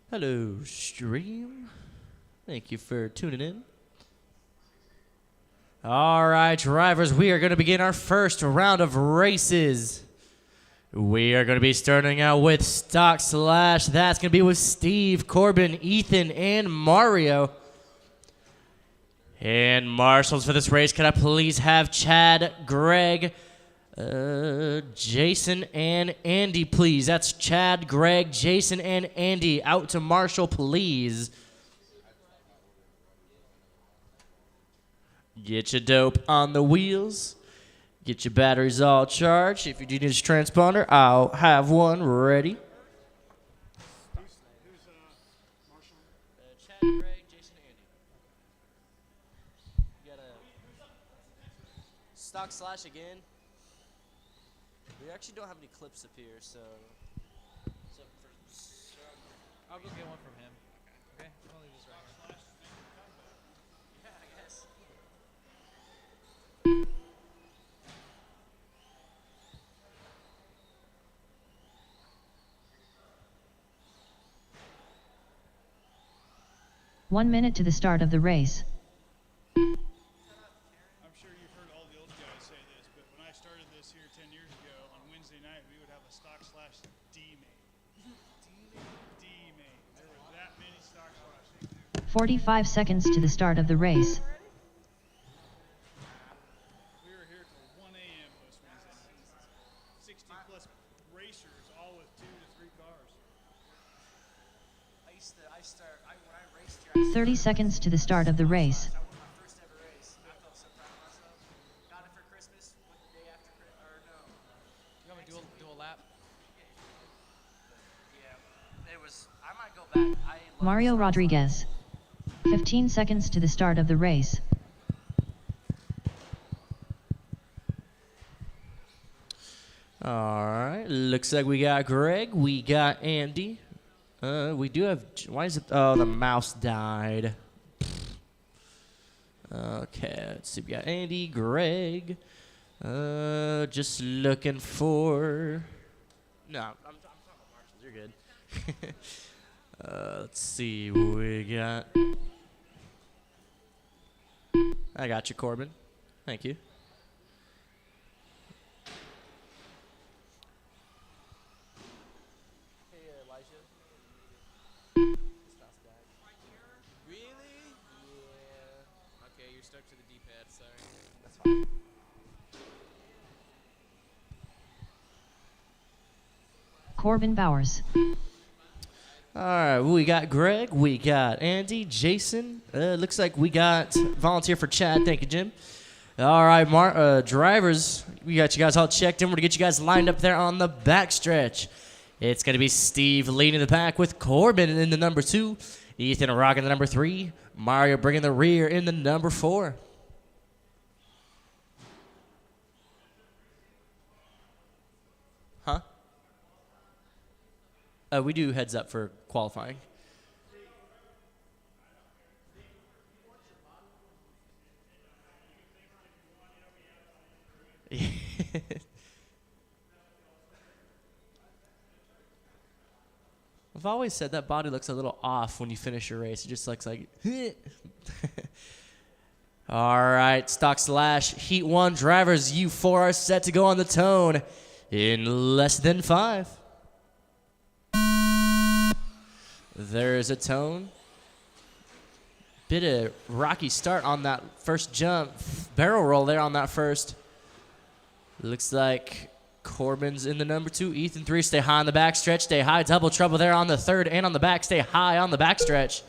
Hello, stream. Thank you for tuning in. All right, drivers, we are going to begin our first round of races. We are going to be starting out with Stock Slash. That's going to be with Steve, Corbin, Ethan, and Mario. And marshals for this race, can I please have Chad, Greg, Jason, and Andy, please? That's Chad, Greg, Jason, and Andy. Out to marshal, please. Get your dope on the wheels. Get your batteries all charged. If you do need a transponder, I'll have one ready. Chad, Greg, Jason, Andy. You got a Stock Slash again. We actually don't have any clips up here, so I'll go get one from him. Okay, I'll leave this right here. yeah, I guess. One minute to the start of the race. I'm sure you've heard all the old guys say this, but when I started this here 10 years ago, on Wednesday night, we would have a Stock Slash D-main. D-main. There were that many Stock Slashes. 45 seconds to the start of the race. We were here till 1 a.m. most Wednesday nights. 60 plus racers, all with 2 to 3 cars. When I raced here, 30 seconds to the start of the race. I won my first ever race. I felt so proud of myself. Got it for Christmas, went the day after, or no. You want me to do a lap? Yeah, it was, I might go back. I love Mario Stock Rodriguez. 15 seconds to the start of the race. All right, looks like we got Greg, we got Andy. We do have, why is it, oh, the mouse died. Okay, let's see, we got Andy, Greg. Just looking for, no, I'm talking about marshals, you're good. Let's see, we got, I got you, Corbin. Thank you. Really? Yeah. Okay, you're stuck to the D-pad, sorry. That's fine. Corbin Bowers. All right, we got Greg, we got Andy, Jason. Looks like we got volunteer for Chad. Thank you, Jim. All right, drivers, we got you guys all checked in. We're going to get you guys lined up there on the backstretch. It's going to be Steve leading the pack with Corbin in the number 2, Ethan rocking the number 3, Mario bringing the rear in the number 4. Huh? We do heads up for qualifying. I've always said that body looks a little off when you finish your race. It just looks like, all right, Stock Slash, Heat 1 drivers, you 4 are set to go on the tone in less than 5. There's a tone. Bit of rocky start on that first jump. Barrel roll there on that first. Looks like Corbin's in the number 2. Ethan 3, stay high on the backstretch. Stay high. Double trouble there on the 3rd and on the back. Stay high on the backstretch.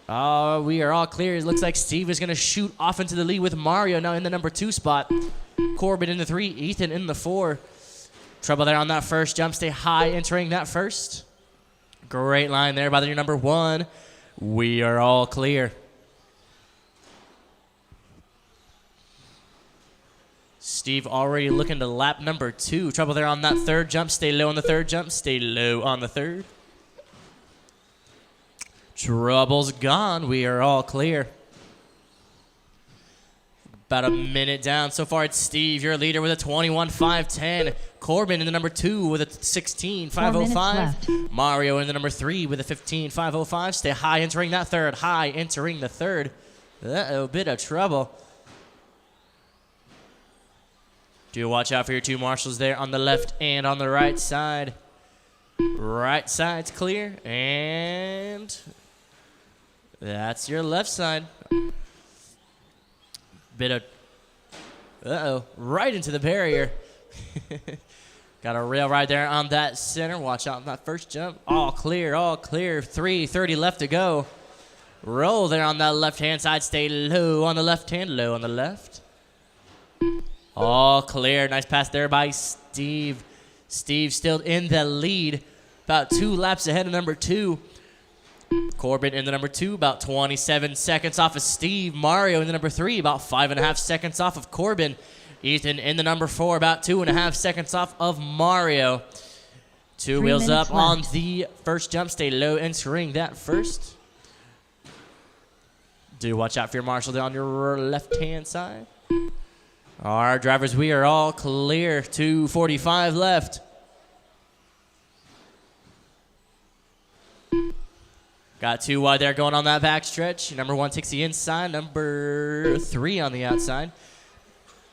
We are all clear. It looks like Steve is going to shoot off into the lead with Mario now in the number 2 spot. Corbin in the 3. Ethan in the 4. Trouble there on that first jump. Stay high entering that first. Great line there by the number 1. We are all clear. Steve already looking to lap number 2. Trouble there on that 3rd jump. Stay low on the 3rd jump. Stay low on the 3rd. Trouble's gone. We are all clear. About a minute down. So far, it's Steve, your leader, with a 21.510. Corbin in the number 2 with a 16.505. Mario in the number 3 with a 15.505. Stay high entering that third. High entering the third. Uh-oh, bit of trouble. Do watch out for your two marshals there on the left and on the right side. Right side's clear, and that's your left side. Bit of, right into the barrier. Got a rail right there on that center. Watch out on that first jump. All clear, all clear. 3:30 left to go. Roll there on that left-hand side. Stay low on the left hand, low on the left. All clear. Nice pass there by Steve. Steve still in the lead. About 2 laps ahead of number 2. Corbin in the number 2, about 27 seconds off of Steve. Mario in the number 3, about 5.5 seconds off of Corbin. Ethan in the number 4, about 2.5 seconds off of Mario. 2 wheels up left on the first jump. Stay low entering that first. Do watch out for your marshal down your left-hand side. All right, drivers, we are all clear. 2:45 left. Got 2 wide there going on that back stretch. Number 1 takes the inside. Number 3 on the outside.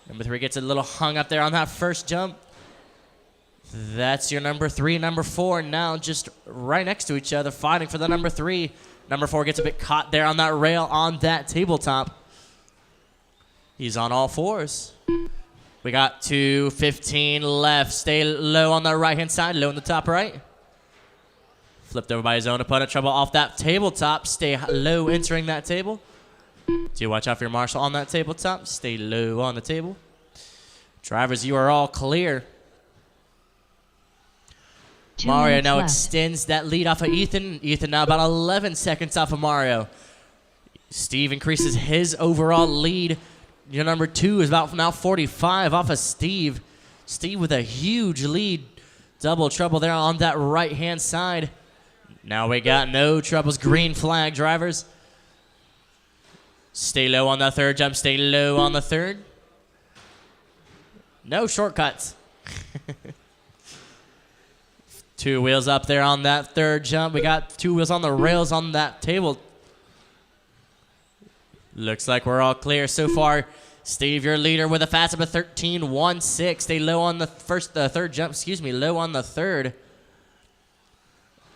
Number 3 gets a little hung up there on that first jump. That's your number 3, number 4 now just right next to each other, fighting for the number 3. Number 4 gets a bit caught there on that rail on that tabletop. He's on all 4s. We got 2:15 left. Stay low on the right-hand side, low on the top right. Flipped over by his own opponent. Trouble off that tabletop. Stay low entering that table. Do watch out for your marshal on that tabletop. Stay low on the table. Drivers, you are all clear. 2 Mario minutes now left. extends that lead off of Ethan. Ethan now about 11 seconds off of Mario. Steve increases his overall lead. Your number 2 is about now 45 off of Steve. Steve with a huge lead. Double trouble there on that right-hand side. Now we got no troubles. Green flag, drivers. Stay low on the third jump. Stay low on the third. No shortcuts. 2 wheels up there on that third jump. We got 2 wheels on the rails on that table. Looks like we're all clear so far. Steve, your leader, with a fast of a 13.16. Stay low on the third jump. Excuse me, low on the third.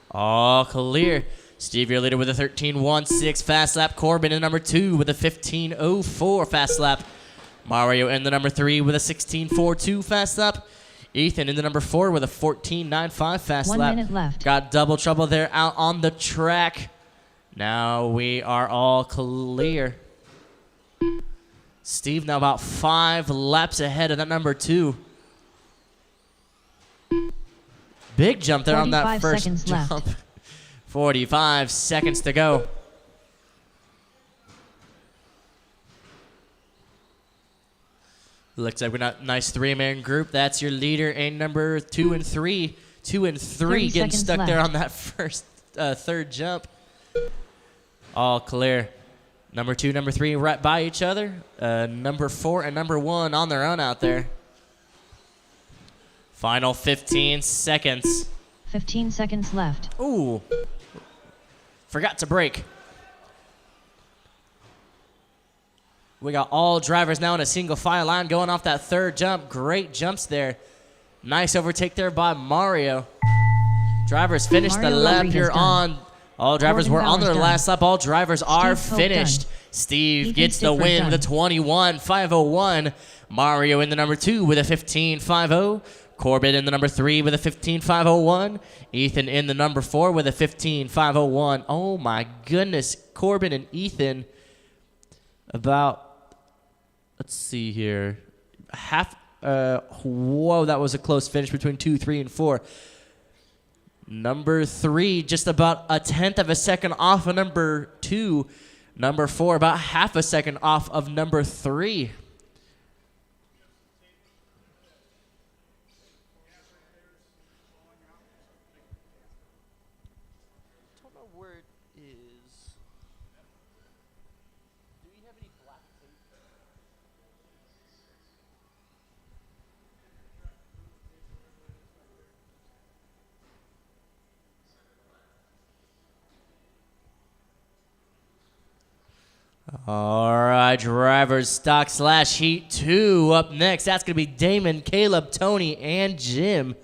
All clear. Steve, your leader, with a 13.16 fast lap. Corbin in number 2 with a 15.04 fast lap. Mario in the number 3 with a 16.42 fast lap. Ethan in the number 4 with a 14.95 fast 1 lap. minute left. Got double trouble there out on the track. Now we are all clear. Steve now about 5 laps ahead of that number 2. Big jump there on that 45 first seconds jump. left. 45 seconds to go. Looks like we got a nice 3-man group. That's your leader and number 2 and 3. 2 and 3 getting seconds stuck there left. on that first third jump. All clear. Number 2, number 3 right by each other. Number 4 and number 1 on their own out there. Final 15 seconds. 15 seconds left. Ooh. Forgot to brake. We got all drivers now in a single file line going off that third jump. Great jumps there. Nice overtake there by Mario. Drivers finished the Mario lap Rodriguez you're done. on. All drivers Corbin were on their Bowers last lap. All drivers are Steve Pope finished. done. Steve Ethan gets the Stickford win done. with a 21.501. Mario in the number 2 with a 15.50. Corbin in the number 3 with a 15.501. Ethan in the number 4 with a 15.501. Oh my goodness. Corbin and Ethan about, let's see here, whoa, that was a close finish between 2, 3, and 4. Number 3, just about a 1/10 of a second off of number 2. Number 4, about half a second off of number 3. Don't know where it is. Do you have any black tape? All right, drivers, stock slash heat 2 up next. That's going to be Damon, Caleb, Tony, and Jim.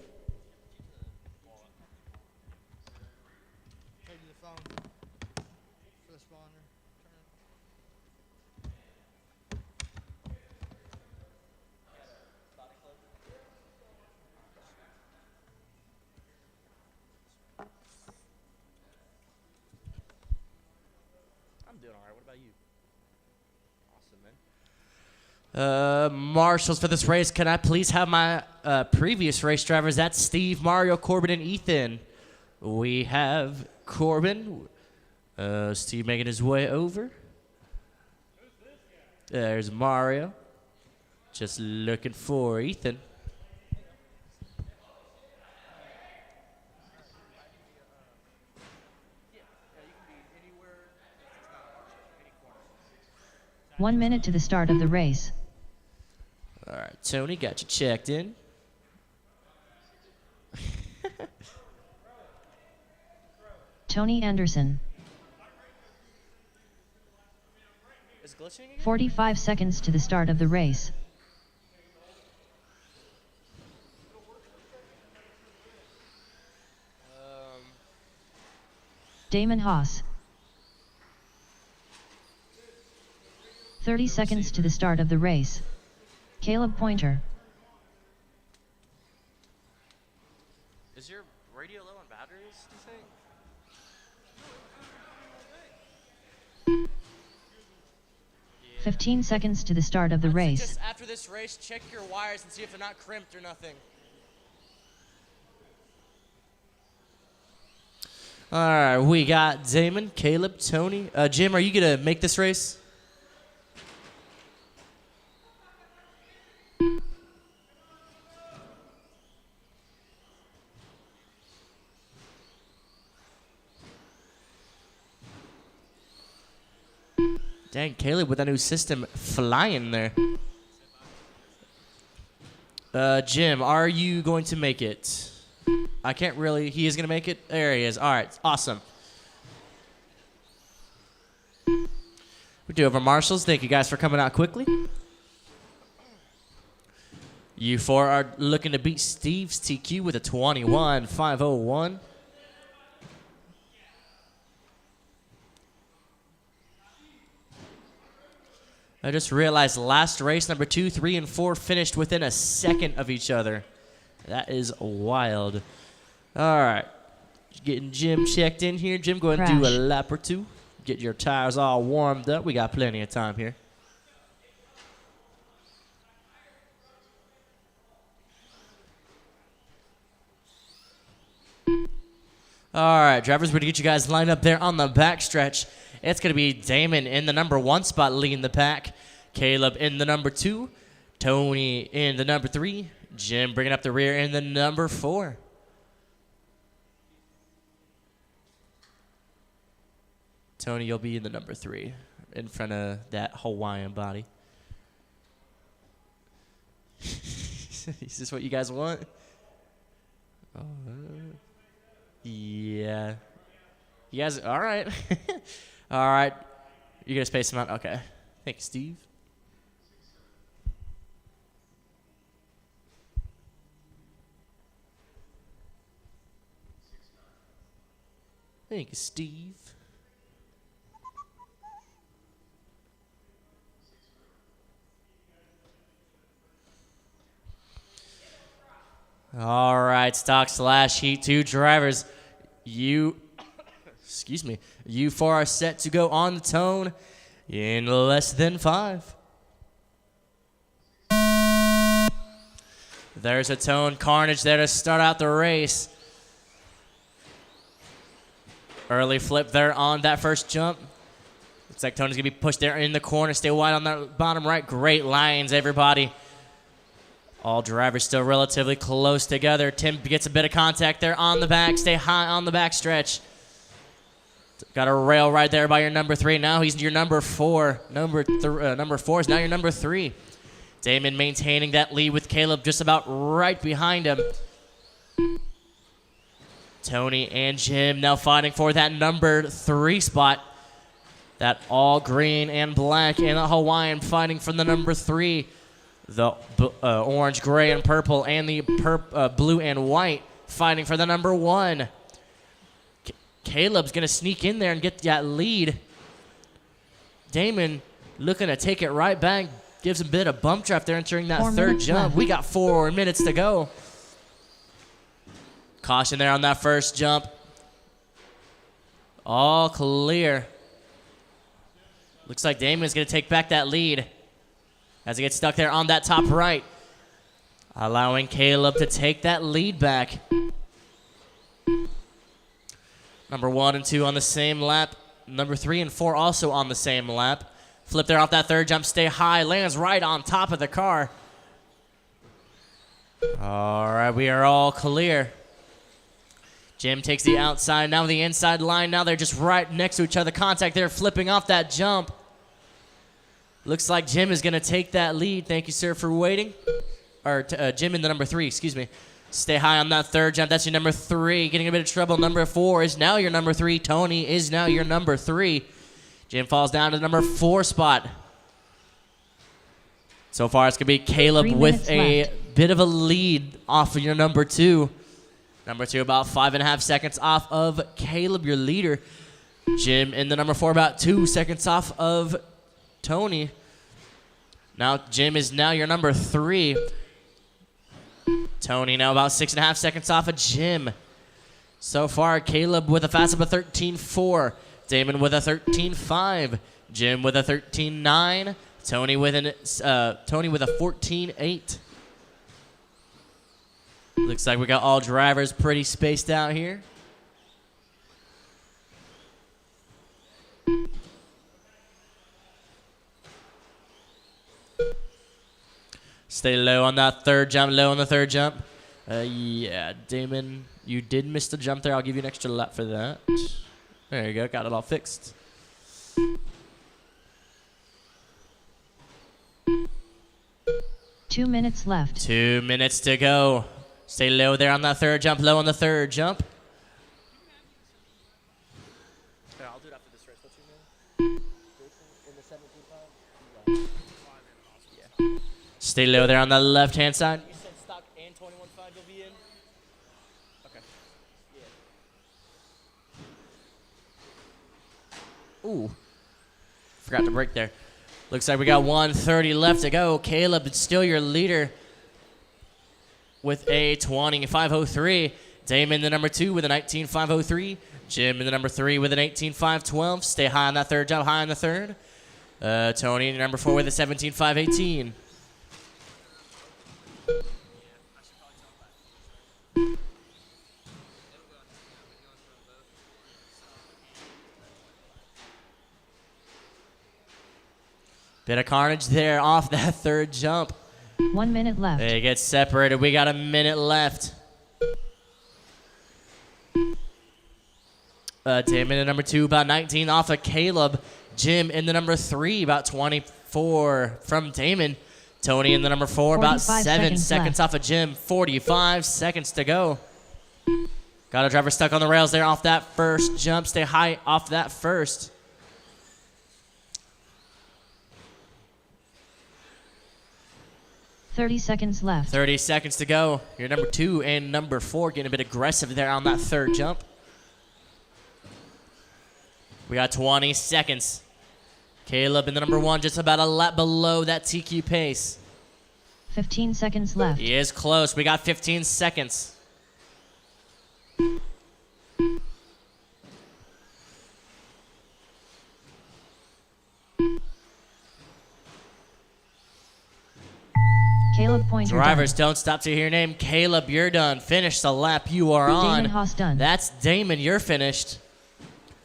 I'm doing all right. What about you? Awesome, man. Marshals for this race. Can I please have my previous race drivers? That's Steve, Mario, Corbin, and Ethan. We have Corbin. Steve making his way over. There's Mario. Just looking for Ethan. One minute to the start of the race. All right, Tony, got you checked in. Tony Anderson. Is it glitching again? 45 seconds to the start of the race. Damon Haas. 30 seconds to the start of the race. Caleb Pointer. Is your radio low on batteries, do you think? 15 seconds to the start of the race. Just after this race, check your wires and see if they're not crimped or nothing. All right, we got Damon, Caleb, Tony. Jim, are you going to make this race? Dang, Caleb with that new system flying there. Jim, are you going to make it? I can't really. He is going to make it. There he is. All right, awesome. We do have our marshals. Thank you guys for coming out quickly. You four are looking to beat Steve's TQ with a 21.501. I just realized last race, number 2, 3, and 4 finished within a second of each other. That is wild. All right. Getting Jim checked in here. Jim, go ahead and do a lap or two. Get your tires all warmed up. We got plenty of time here. All right, drivers, we're going to get you guys lined up there on the backstretch. It's going to be Damon in the number 1 spot leading the pack. Caleb in the number 2. Tony in the number 3. Jim bringing up the rear in the number 4. Tony, you'll be in the number 3 in front of that Hawaiian body. Is this what you guys want? Oh, yeah. You guys, all right. All right. You're going to space them out? Okay. Thank you, Steve. Thank you, Steve. All right, stock slash heat 2 drivers. Excuse me. You four are set to go on the tone in less than 5. There's a tone carnage there to start out the race. Early flip there on that first jump. Looks like Tony's going to be pushed there in the corner. Stay wide on that bottom right. Great lines, everybody. All drivers still relatively close together. Tim gets a bit of contact there on the back. Stay high on the back stretch. Got a rail right there by your number 3. Now he's your number 4. Number 4 is now your number 3. Damon maintaining that lead with Caleb just about right behind him. Tony and Jim now fighting for that number 3 spot. That all green and black and a Hawaiian fighting for the number 3. The orange, gray, and purple and the blue and white fighting for the number 1. Caleb's going to sneak in there and get that lead. Damon looking to take it right back. Gives a bit of bump draft there entering that 3rd jump. Left. We got 4 minutes to go. Caution there on that first jump. All clear. Looks like Damon's going to take back that lead as he gets stuck there on that top right, allowing Caleb to take that lead back. Number 1 and 2 on the same lap. Number 3 and 4 also on the same lap. Flip there off that 3rd jump, stay high, lands right on top of the car. All right, we are all clear. Jim takes the outside, now the inside line. Now they're just right next to each other. Contact there, flipping off that jump. Looks like Jim is going to take that lead. Thank you, sir, for waiting. Or Jim in the number 3, excuse me. Stay high on that 3rd jump. That's your number 3. Getting a bit of trouble. Number 4 is now your number 3. Tony is now your number 3. Jim falls down to the number 4 spot. So far, it's going to be Caleb with a bit of a lead off of your number 2. Number 2 about 5.5 seconds off of Caleb, your leader. Jim in the number 4 about 2 seconds off of Tony. Now Jim is now your number 3. Tony now about 6.5 seconds off of Jim. So far, Caleb with a fast of a 13.4. Damon with a 13.5. Jim with a 13.9. Tony with a 14.8. Looks like we got all drivers pretty spaced out here. Stay low on that 3rd jump, low on the 3rd jump. Yeah, Damon, you did miss the jump there. I'll give you an extra lap for that. There you go, got it all fixed. Two minutes left. 2 minutes to go. Stay low there on that 3rd jump, low on the 3rd jump. Yeah, I'll do it after this race. What's your name? Jason in the 17.5? Yeah. Stay low there on the left-hand side. You said stock and 21.5 you'll be in? Okay. Yeah. Ooh. Forgot to brake there. Looks like we got 1:30 left to go. Caleb is still your leader with a 20.503. Damon, the number 2, with a 19.503. Jim in the number 3 with an 18.512. Stay high on that 3rd jump, high on the 3rd. Tony, number 4, with a 17.518. Bit of carnage there off that 3rd jump. 1 minute left. They get separated. We got a minute left. Damon in the number 2, about 19 off of Caleb. Jim in the number 3, about 24 from Damon. Tony in the number 4, about 7 seconds off of Jim. 45 seconds to go. Got a driver stuck on the rails there off that 1st jump. Stay high off that 1st. .30 seconds left. 30 seconds to go. Your number 2 and number 4 getting a bit aggressive there on that 3rd jump. We got 20 seconds. Caleb in the number 1 just about a lap below that TQ pace. 15 seconds left. He is close. We got 15 seconds. Caleb Pointer Drivers, done. don't stop to hear your name. Caleb, you're done. Finish the lap you are on. Damon Haas done. That's Damon. You're finished.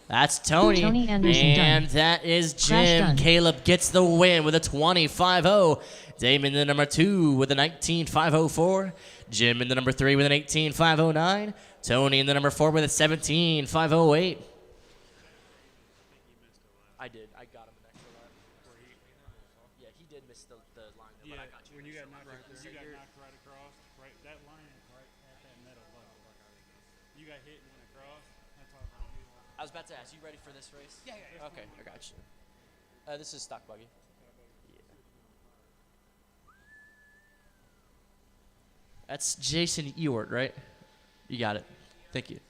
That's Tony. Tony Anderson and done. that is Crash Jim. done. Caleb gets the win with a 20.50. Damon the number 2 with a 19.504. Jim in the number 3 with an 18.509. Tony in the number 4 with a 17.508. I did. I got him an extra lap. Yeah, he did miss the line. Yeah, I got you. when you got knocked, you got knocked right across, right, that line is right at that metal level. You got hit and went across. That's all. I was about to ask, you ready for this race? Yeah. Okay, I got you. This is stock buggy. Yeah. That's Jason Ewart, right? You got it. Thank you.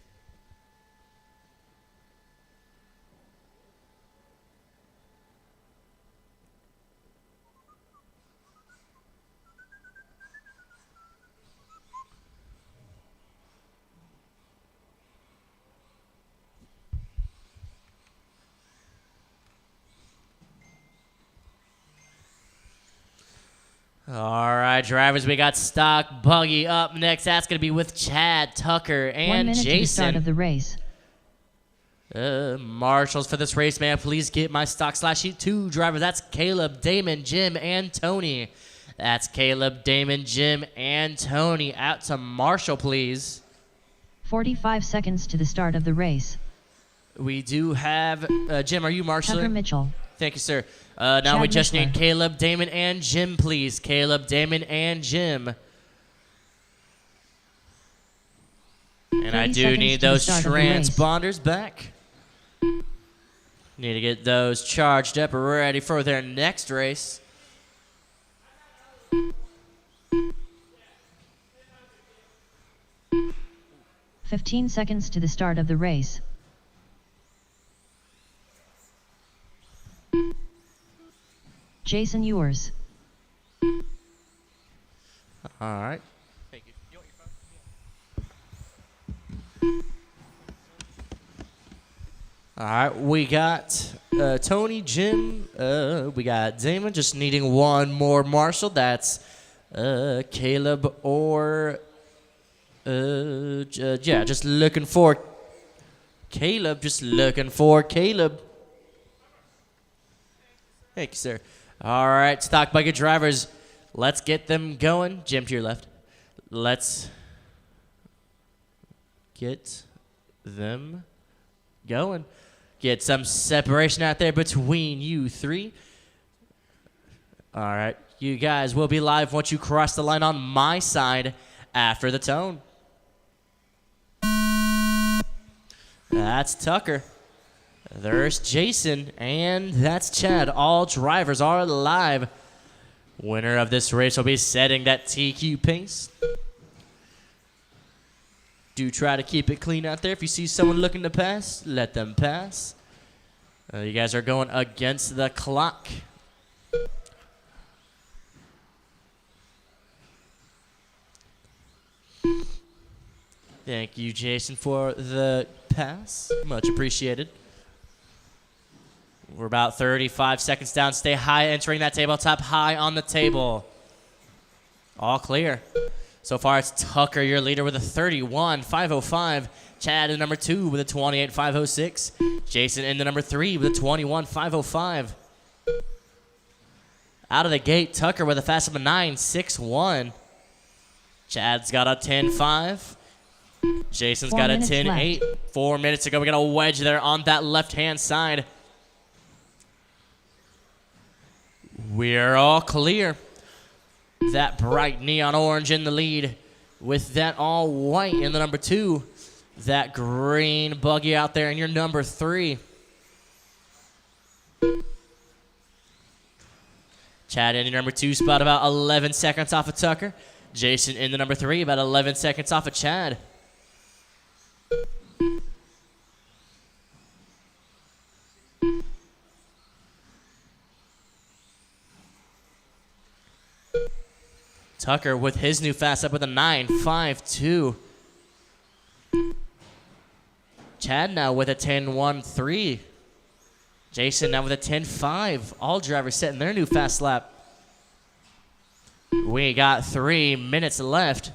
All right, drivers, we got stock buggy up next. That's going to be with Chad, Tucker, 1 and minute to the start of Jason. the race. Marshals for this race, man. Please get my stock slash sheet 2 drivers. That's Caleb, Damon, Jim, and Tony. That's Caleb, Damon, Jim, and Tony. Out to Marshall, please. 45 seconds to the start of the race. We do have, Jim, are you Tucker marshaling? Mitchell. Thank you, sir. Now Chad we just Mishler. need Caleb, Damon, and Jim, please. Caleb, Damon, and Jim. And I 30 do seconds need to the those start of the race. transponders back. Need to get those charged up, ready for their next race. "15 seconds to the start of the race. Jason Ewers. All right. Thank you. All right, we got Tony, Jim, we got Damon, just needing one more marshal. That's Caleb or, just looking for Caleb, Thank you, sir. All right, stock bucket drivers, let's get them going. Jim, to your left. Let's get them going. Get some separation out there between you three. All right, you guys will be live once you cross the line on my side after the tone. That's Tucker. There's Jason, and that's Chad. All drivers are live. Winner of this race will be setting that TQ pace. Do try to keep it clean out there. If you see someone looking to pass, let them pass. You guys are going against the clock. Thank you, Jason, for the pass. Much appreciated. We're about 35 seconds down. Stay high, entering that tabletop high on the table. All clear. So far, it's Tucker, your leader, with a 31.505. Chad in number 2 with a 28.506. Jason in the number 3 with a 21.505. Out of the gate, Tucker with a fast of a 9.61. Chad's got a 10.5. Jason's 4 got a minutes 10.8. 4 minutes to go. We got a wedge there on that left-hand side. We're all clear. That bright neon orange in the lead with that all white in the number 2. That green buggy out there in your number 3. Chad in your number 2 spot, about 11 seconds off of Tucker. Jason in the number 3, about 11 seconds off of Chad. Tucker with his new fast up with a 9.52. Chad now with a 10.13. Jason now with a 10.5. All drivers setting their new fast lap. We got 3 minutes left.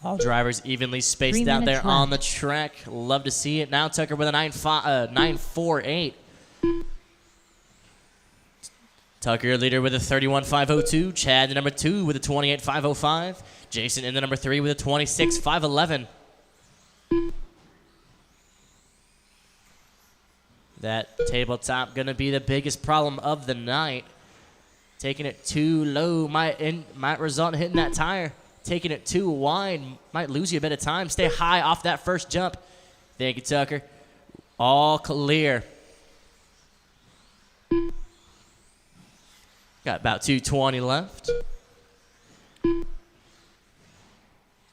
All drivers evenly spaced 3 out there minutes on the left. track. Love to see it. Now Tucker with a 9.48. Tucker, your leader, with a 31.502. Chad, the number 2, with a 28.505. Jason in the number 3 with a 26.511. That tabletop going to be the biggest problem of the night. Taking it too low might result in hitting that tire. Taking it too wide might lose you a bit of time. Stay high off that first jump. Thank you, Tucker. All clear. Got about 2:20 left.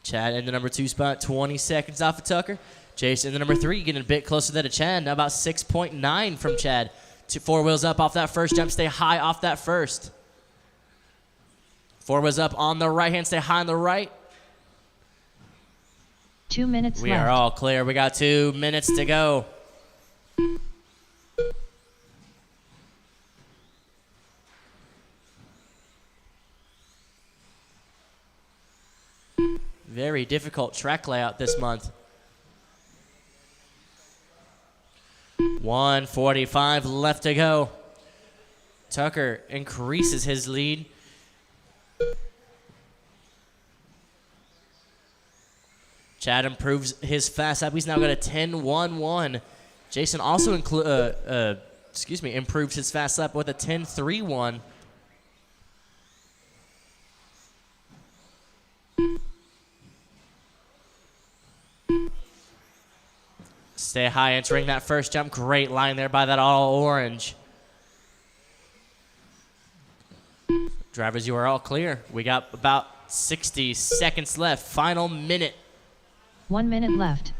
Chad in the number 2 spot, 20 seconds off of Tucker. Jason in the number 3, getting a bit closer to Chad. Now about 6.9 from Chad. 4 wheels up off that first jump. Stay high off that first. 4 wheels up on the right hand. Stay high on the right. 2 minutes We left. are all clear. We got 2 minutes to go. Very difficult track layout this month. 1:45 left to go. Tucker increases his lead. Chad improves his fast lap. He's now got a 10.11. Jason also improves his fast lap with a 10.31. Stay high entering that first jump. Great line there by that all orange. Drivers, you are all clear. We got about 60 seconds left. Final minute. 1 minute left.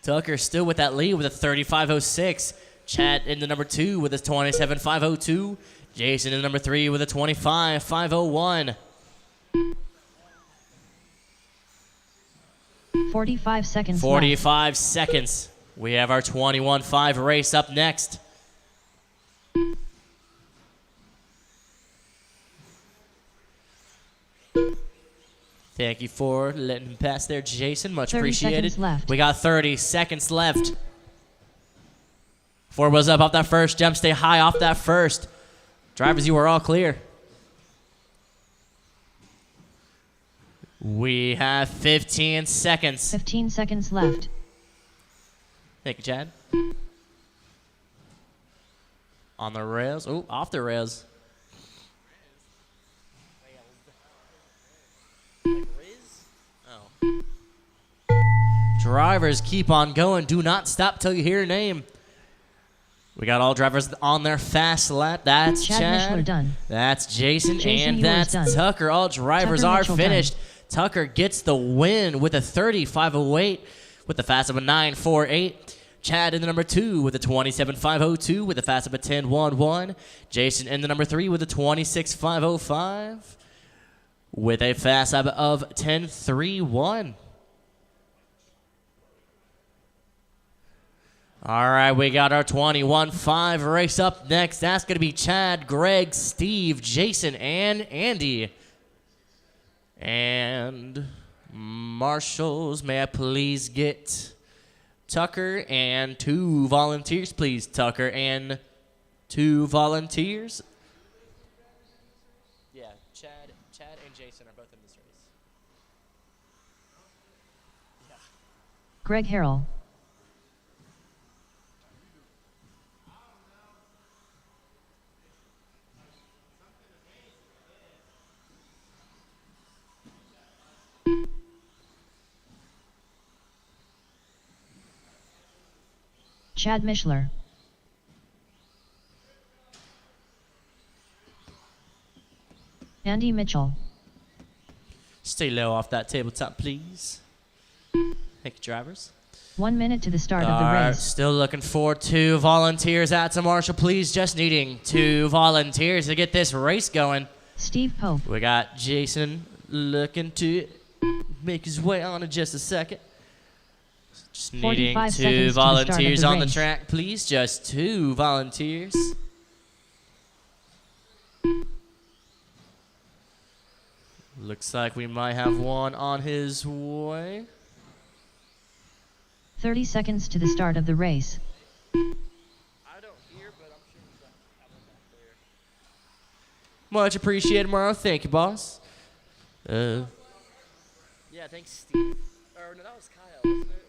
Tucker still with that lead with a 35.06. Chad in the number 2 with a 27.502. Jason in the number 3 with a 25.501. 45 seconds 45 seconds. We have our 21.5 race up next. Thank you for letting him pass there, Jason. Much 30 appreciated. seconds left. We got 30 seconds left. 4 wheels up off that first jump. Stay high off that first. Drivers, you are all clear. We have 15 seconds. 15 seconds left. Thank you, Chad. On the rails. Oh, off the rails. Oh. Drivers, keep on going. Do not stop till you hear your name. We got all drivers on their fast lap. That's Chad Chad. Mishler done. That's Jason, Jason, and yours that's done. Tucker. All drivers Tucker are Mitchell finished. done. Tucker gets the win with a 35.08 with the fast of a 9.48. Chad in the number 2 with a 27.502 with a fast of a 10.11. Jason in the number 3 with a 26.505 with a fast lap of 10.31. All right, we got our 21.5 race up next. That's going to be Chad, Greg, Steve, Jason, and Andy. And marshals, may I please get Tucker and 2 volunteers, please. Tucker and 2 volunteers. Yeah, Chad and Jason are both in this race. Yeah. Greg Harrell. Chad Mishler. Andy Mitchell. Stay low off that tabletop, please. Thank you, drivers. 1 minute to the start of All the right, race. still looking for 2 volunteers out to Marshall, please. Just needing 2 volunteers to get this race going. Steve Pope. We got Jason looking to make his way on in just a second. Just needing 45 seconds 2 to the start of volunteers the on the race. track, please. Just 2 volunteers. Looks like we might have one on his way. 30 seconds to the start of the race. I don't hear, but I'm sure he's that clear. Much appreciated, Morrow. Thank you, boss. Yeah, thanks, Steve. Or no, that was Kyle, wasn't it?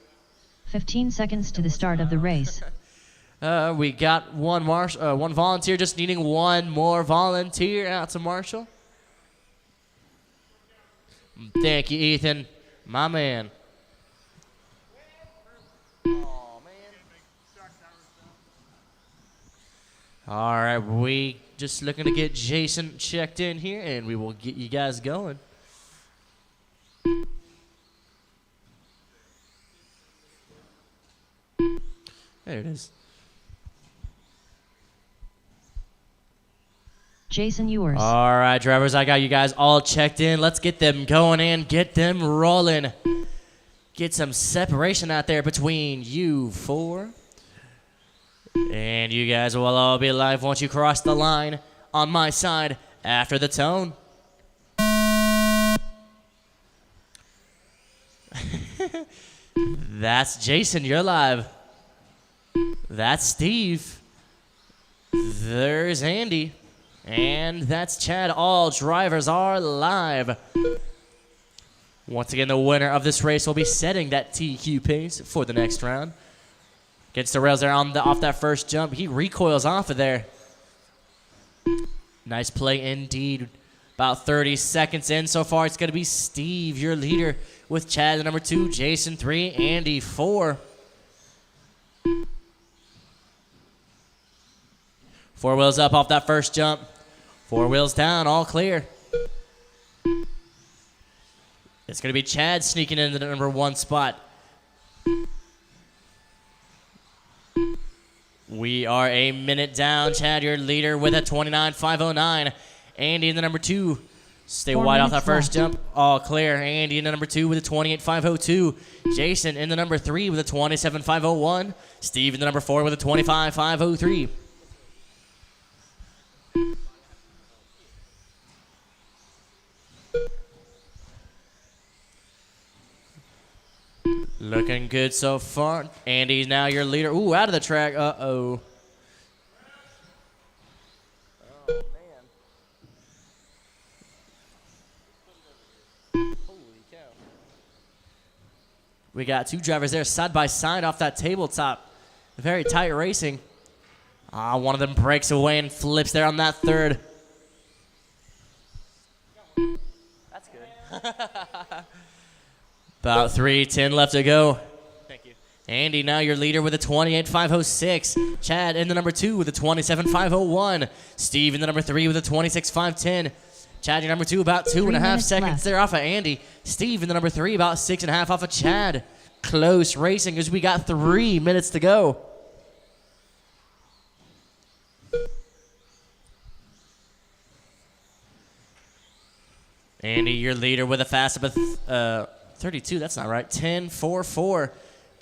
15 seconds to the start of the race. We got one volunteer, just needing 1 more volunteer out to Marshall. Thank you, Ethan. My man. Oh man. All right, we just looking to get Jason checked in here, and we will get you guys going. There it is. Jason Ewers. All right, drivers, I got you guys all checked in. Let's get them going and get them rolling. Get some separation out there between you four. And you guys will all be live once you cross the line on my side after the tone. That's Jason, you're live. That's Steve. There's Andy. And that's Chad. All drivers are live. Once again, the winner of this race will be setting that TQ pace for the next round. Gets the rails there off that first jump. He recoils off of there. Nice play indeed. About 30 seconds in so far. It's going to be Steve, your leader, with Chad, the number 2, Jason 3, Andy 4. 4 wheels up off that first jump. 4 wheels down, all clear. It's going to be Chad sneaking into the number 1 spot. We are a minute down. Chad, your leader, with a 29.509. Andy in the number 2. Stay 4 wide off minutes that first left. jump. All clear. Andy in the number 2 with a 28.502. Jason in the number 3 with a 27.501. Steve in the number 4 with a 25.503. Looking good so far. Andy's now your leader. Ooh, out of the track. Uh-oh. Oh, man. Holy cow. We got 2 drivers there side by side off that tabletop. Very tight racing. One of them breaks away and flips there on that third. That's good. About 3:10 left to go. Thank you. Andy, now your leader with a 28.506. Chad in the number 2 with a 27.501. Steve in the number 3 with a 26.510. Chad, your number 2, about 2.5 minutes seconds left. there off of Andy. Steve in the number 3, about 6.5 off of Chad. Close racing as we got 3 minutes to go. Andy, your leader with a fast up of 32. That's not right. 10.44.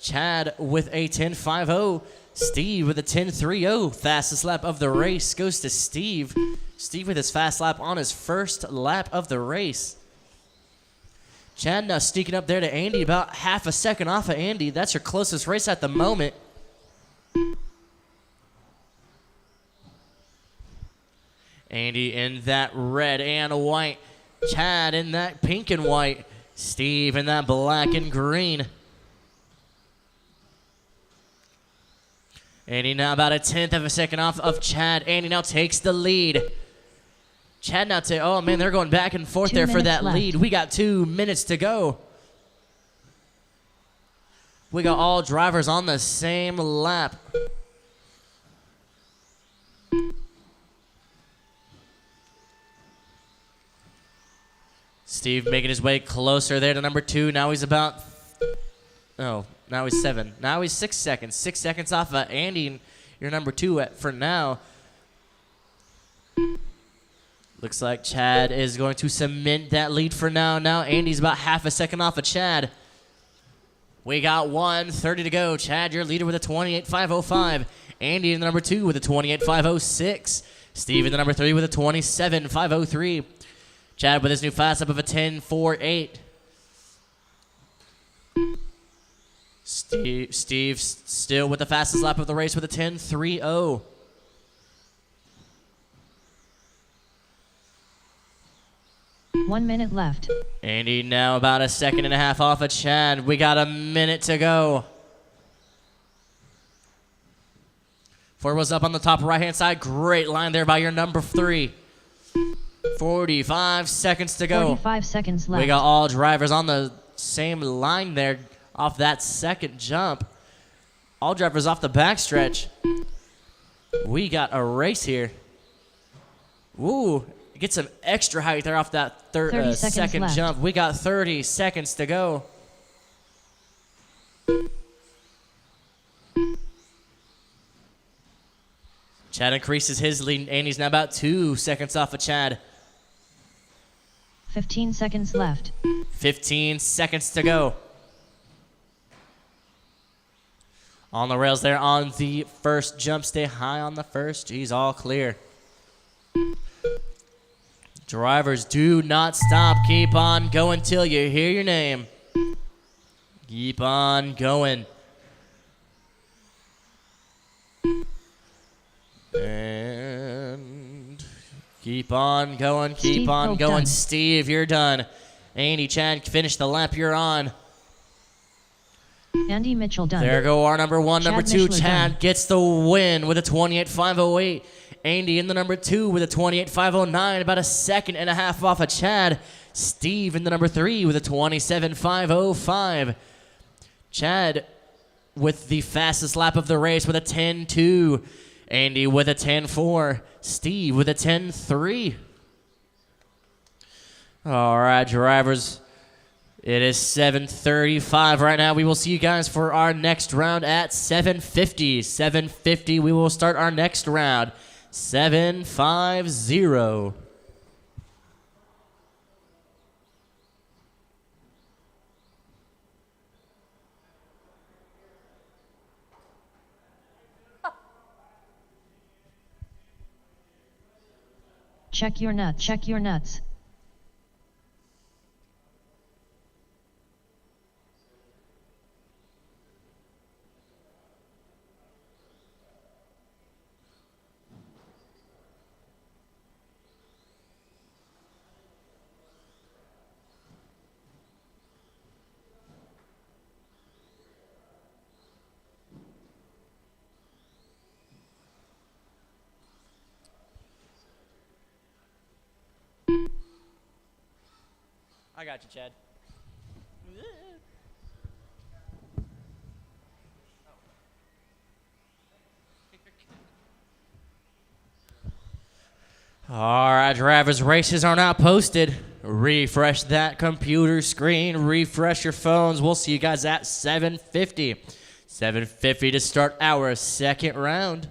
Chad with a 10.50. Steve with a 10.30. Fastest lap of the race goes to Steve. Steve with his fast lap on his first lap of the race. Chad now sneaking up there to Andy, about half a second off of Andy. That's your closest race at the moment. Andy in that red and white. Chad in that pink and white. Steve in that black and green. Andy now about a 1/10 of a second off of Chad. Andy now takes the lead. Chad now oh man, they're going back and forth 2 there for minutes that left. lead. We got 2 minutes to go. We got all drivers on the same lap. Steve making his way closer there to number 2. Now he's about, now he's 7. Now he's 6 seconds. 6 seconds off of Andy, your number 2 for now. Looks like Chad is going to cement that lead for now. Now Andy's about half a second off of Chad. We got 1:30 to go. Chad, your leader with a 28.505. Andy in the number 2 with a 28.506. Steve in the number 3 with a 27.503. Chad with his new fast up of a 10.48. Steve still with the fastest lap of the race with a 10.30. One minute left. Andy now about a second and a half off of Chad. We got a minute to go. 4 wheels up on the top right-hand side. Great line there by your number 3. 45 seconds to go. 45 seconds left. We got all drivers on the same line there off that second jump. All drivers off the backstretch. We got a race here. Ooh, get some extra height there off that 30 seconds second left. jump. We got 30 seconds to go. Chad increases his lead, and he's now about 2 seconds off of Chad. 15 seconds left. 15 seconds to go. On the rails there on the first jump. Stay high on the first. He's all clear. Drivers, do not stop. Keep on going till you hear your name. Keep on going. And keep on going. Keep Steve on Pope going. done. Steve, you're done. Andy, Chad, finish the lap you're on. Andy Mitchell done. There go our number one. Chad Number two, Mishler Chad done. gets the win with a 28.508. Andy in the number 2 with a 28.509, about a second and a half off of Chad. Steve in the number 3 with a 27.505. Chad with the fastest lap of the race with a 10.2. Andy with a 10.4. Steve with a 10.3. All right, drivers. It is 7:35 right now. We will see you guys for our next round at 7:50. 7:50, we will start our next round. 7:50. Check your nuts. Check your nuts. I got you, Chad. All right, drivers, races are now posted. Refresh that computer screen. Refresh your phones. We'll see you guys at 7:50. 7:50 to start our second round.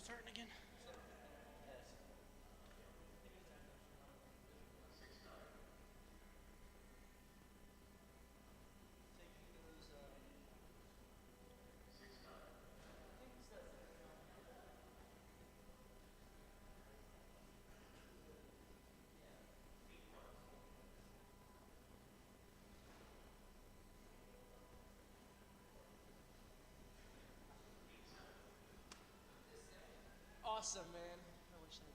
starting again? Awesome, man. I wish I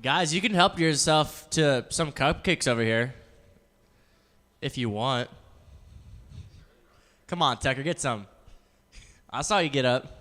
Guys, you can help yourself to some cupcakes over here if you want. Come on, Tucker, get some. I saw you get up.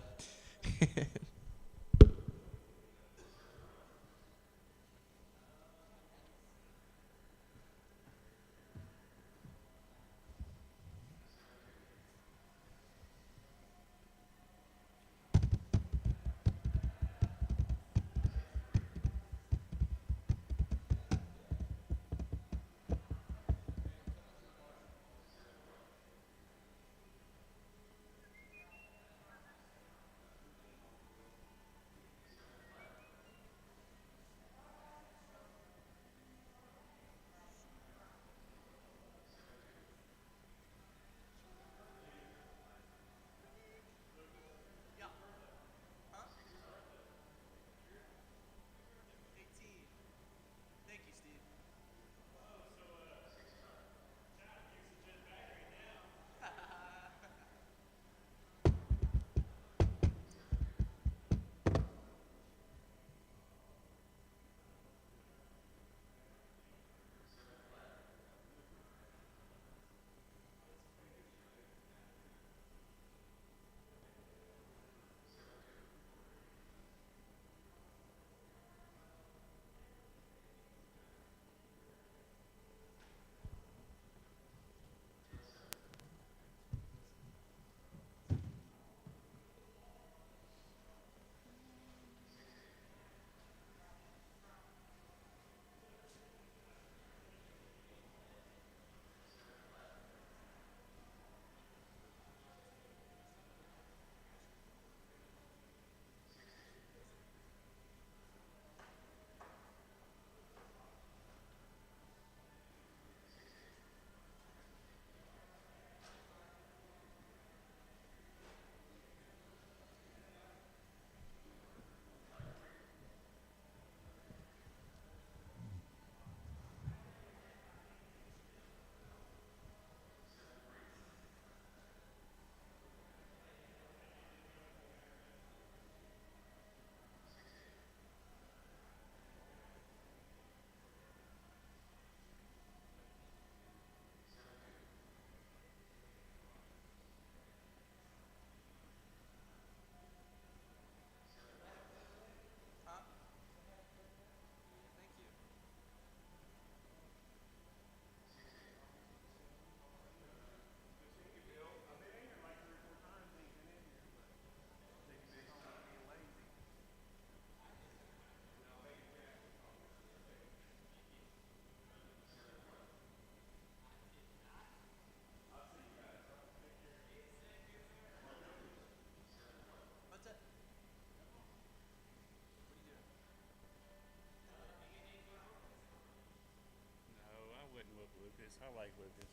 I like Lucas.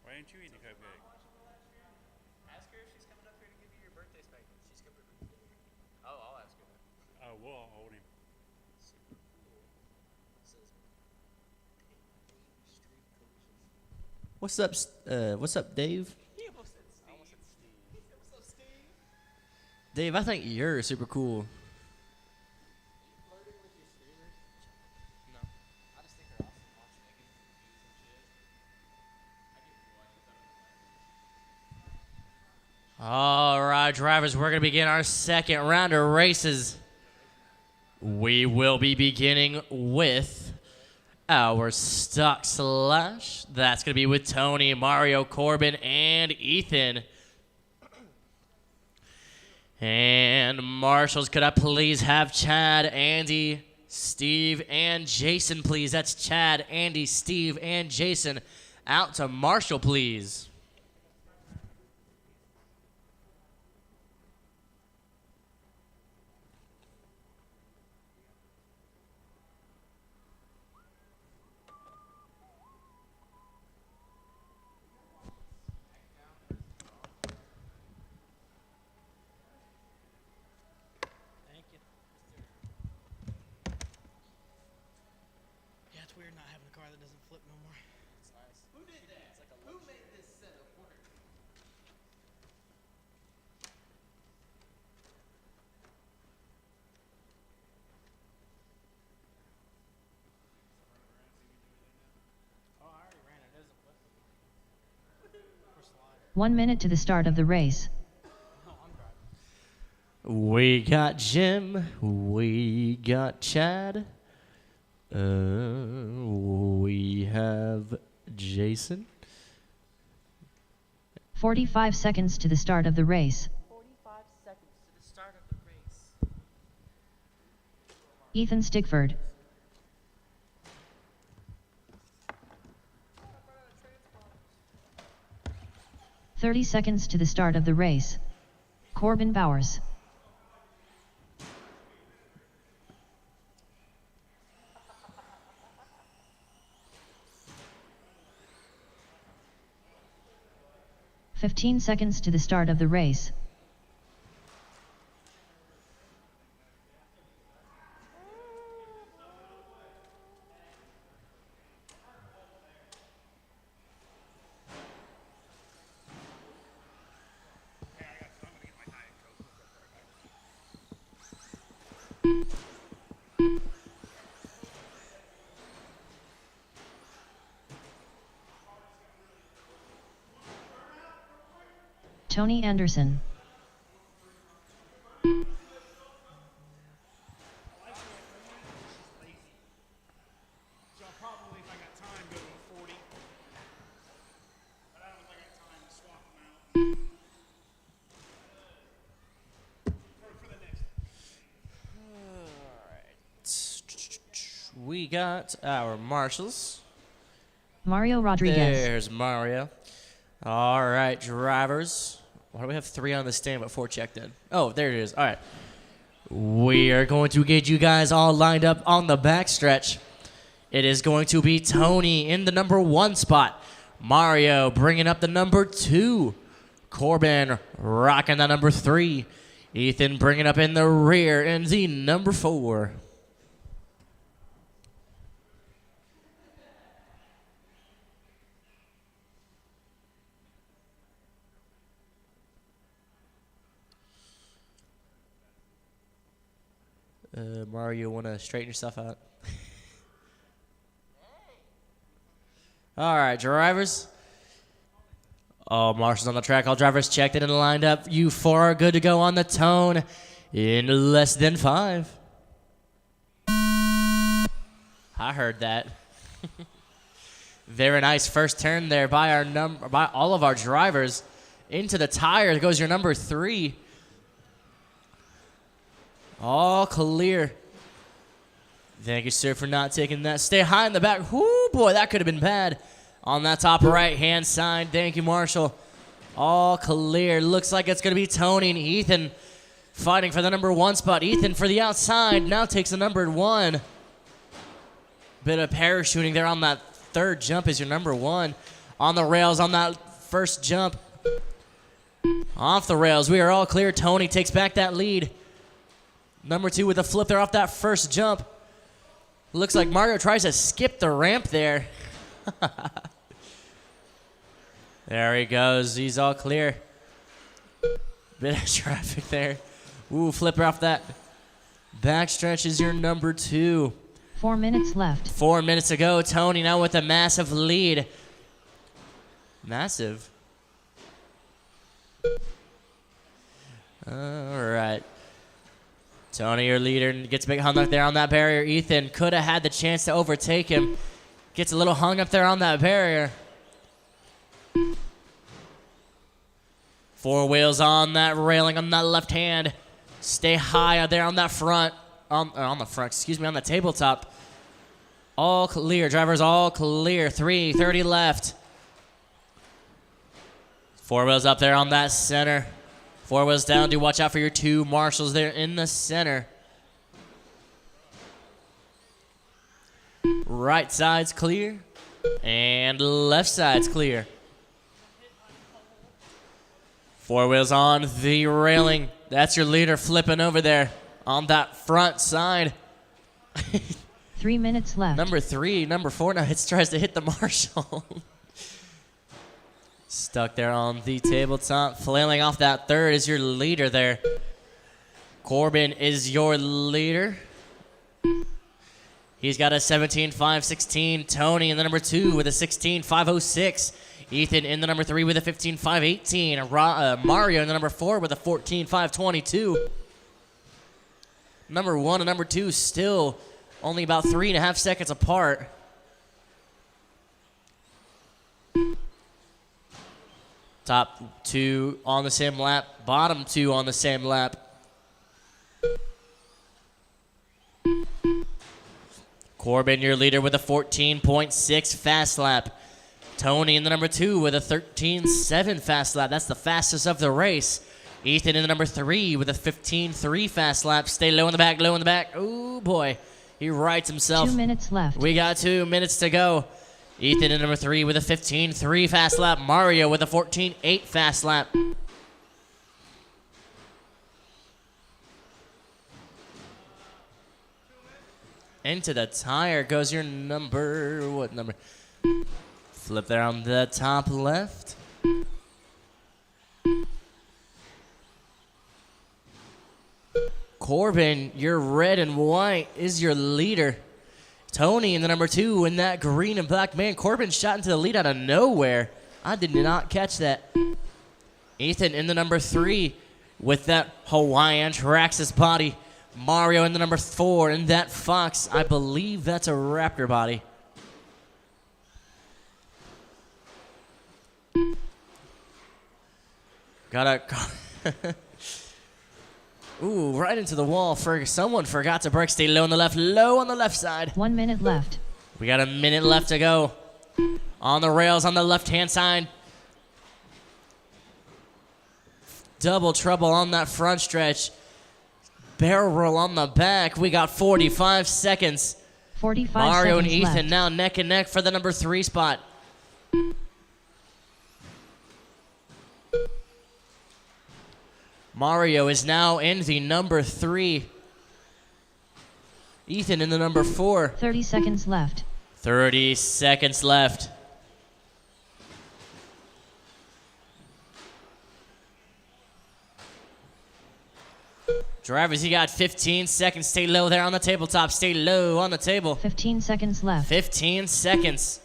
Why didn't you eat the cupcake? Ask her if she's coming up here to give you your birthday spanking. She's coming up here. Oh, I'll ask her. Oh, we'll hold him. Super cool. It says Street Collisions. What's up, Dave? He almost said Steve. I almost said Steve. What's up, Steve? Dave, I think you're super cool. Flirting with your streamers? No. I just think they're awesome. Watching like reviews and shit. I get rewatches of it. All right, drivers, we're going to begin our second round of races. We will be beginning with our stock slash. That's going to be with Tony, Mario, Corbin, and Ethan. And marshals, could I please have Chad, Andy, Steve, and Jason, please? That's Chad, Andy, Steve, and Jason. Out to Marshall, please. Thank you. Yeah, it's weird not having a car that doesn't flip no more. It's nice. Who did that? It's like a Who made this setup work? Oh, I already ran it. It doesn't flip. Or slide. 1 minute to the start of the race. No, I'm driving. We got Jim. We got Chad. We have Jason. 45 seconds to the start of the race. 45 seconds to the start of the race. Ethan Stickford. 30 seconds to the start of the race. Corbin Bowers. "15 seconds to the start of the race. Tony Anderson. So I'll probably, if I got time, go to a 40. But I don't know if I got time to swap them out. For the next. We got our marshals. Mario Rodriguez. There's Mario. All right, drivers. Why do we have 3 on the stand but 4 checked in? Oh, there it is. All right. We are going to get you guys all lined up on the backstretch. It is going to be Tony in the number 1 spot. Mario bringing up the number 2. Corbin rocking the number 3. Ethan bringing up in the rear in the number 4. Mario, want to straighten yourself out? All right, drivers. All marshals on the track. All drivers checked in and lined up. You 4 are good to go on the tone in less than 5. I heard that. Very nice first turn there by all of our drivers. Into the tire goes your number 3. All clear. Thank you, sir, for not taking that. Stay high in the back. Whoo, boy, that could have been bad. On that top right-hand side. Thank you, Marshall. All clear. Looks like it's going to be Tony and Ethan fighting for the number 1 spot. Ethan for the outside now takes the number 1. Bit of parachuting there on that third jump is your number 1. On the rails on that first jump. Off the rails. We are all clear. Tony takes back that lead. Number 2 with a flip there off that first jump. Looks like Mario tries to skip the ramp there. There he goes. He's all clear. Bit of traffic there. Ooh, flipper off that backstretch is your number 2. 4 minutes left. 4 minutes to go. Tony now with a massive lead. Massive. All right. Tony, your leader, gets a big hung up there on that barrier. Ethan could have had the chance to overtake him. Gets a little hung up there on that barrier. 4 wheels on that railing on that left hand. Stay high out there on that front. On the front, excuse me, on the tabletop. All clear. Drivers all clear. 3:30 left. 4 wheels up there on that center. 4 wheels down. Do watch out for your 2 marshals there in the center. Right side's clear. And left side's clear. 4 wheels on the railing. That's your leader flipping over there on that front side. 3 minutes left. Number 3, number 4 now tries to hit the marshal. Stuck there on the tabletop. Flailing off that third is your leader there. Corbin is your leader. He's got a 17.516. Tony in the number 2 with a 16.506. Ethan in the number 3 with a 15.518. Mario in the number 4 with a 14.522. Number 1 and number 2 still only about 3.5 seconds apart. Top 2 on the same lap. Bottom 2 on the same lap. Corbin, your leader, with a 14.6 fast lap. Tony in the number 2 with a 13.7 fast lap. That's the fastest of the race. Ethan in the number 3 with a 15.3 fast lap. Stay low in the back, low in the back. Ooh, boy. He rights himself. 2 minutes left. We got 2 minutes to go. Ethan in number 3 with a 15.3 fast lap. Mario with a 14.8 fast lap. Into the tire goes your number, what number? Flip there on the top left. Corbin, your red and white is your leader. Tony in the number 2 in that green and black. Man, Corbin shot into the lead out of nowhere. I did not catch that. Ethan in the number 3 with that Hawaiian Traxxas body. Mario in the number 4 in that Fox. I believe that's a Raptor body. Got a... Ooh, right into the wall. Someone forgot to brake. Stay low on the left side. 1 minute left. We got a minute left to go. On the rails on the left-hand side. Double trouble on that front stretch. Barrel roll on the back. We got 45 seconds. 45 Mario and seconds Ethan left. now neck and neck for the number 3 spot. Mario is now in the number 3. Ethan in the number 4. 30 seconds left. 30 seconds left. Drivers, you got 15 seconds. Stay low there on the tabletop. Stay low on the table. 15 seconds left. 15 seconds.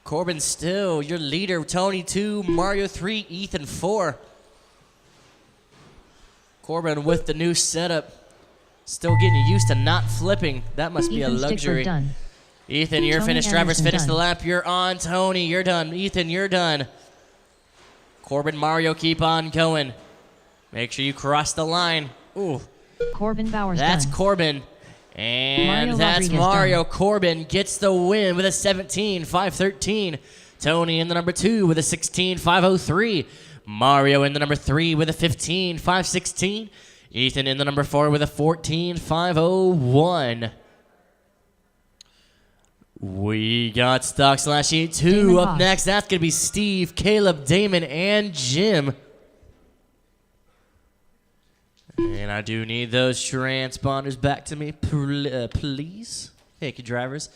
Corbin still your leader. Tony 2, Mario 3, Ethan 4. Corbin with the new setup. Still getting used to not flipping. That must be a Ethan Stickford luxury. done. Ethan, you're Tony finished. Drivers, Anderson finish the done. lap. You're on. Tony, you're done. Ethan, you're done. Corbin, Mario, keep on going. Make sure you cross the line. Ooh, Corbin Bowers that's done. Corbin. And Mario that's Rodriguez Mario. done. Corbin gets the win with a 17.513. Tony in the number 2 with a 16.503. Mario in the number 3 with a 15.516. Ethan in the number 4 with a 14.501. We got stock slash heat 2 Damon up Haas. next. That's going to be Steve, Caleb, Damon, and Jim. And I do need those transponders back to me, please. Thank you, drivers.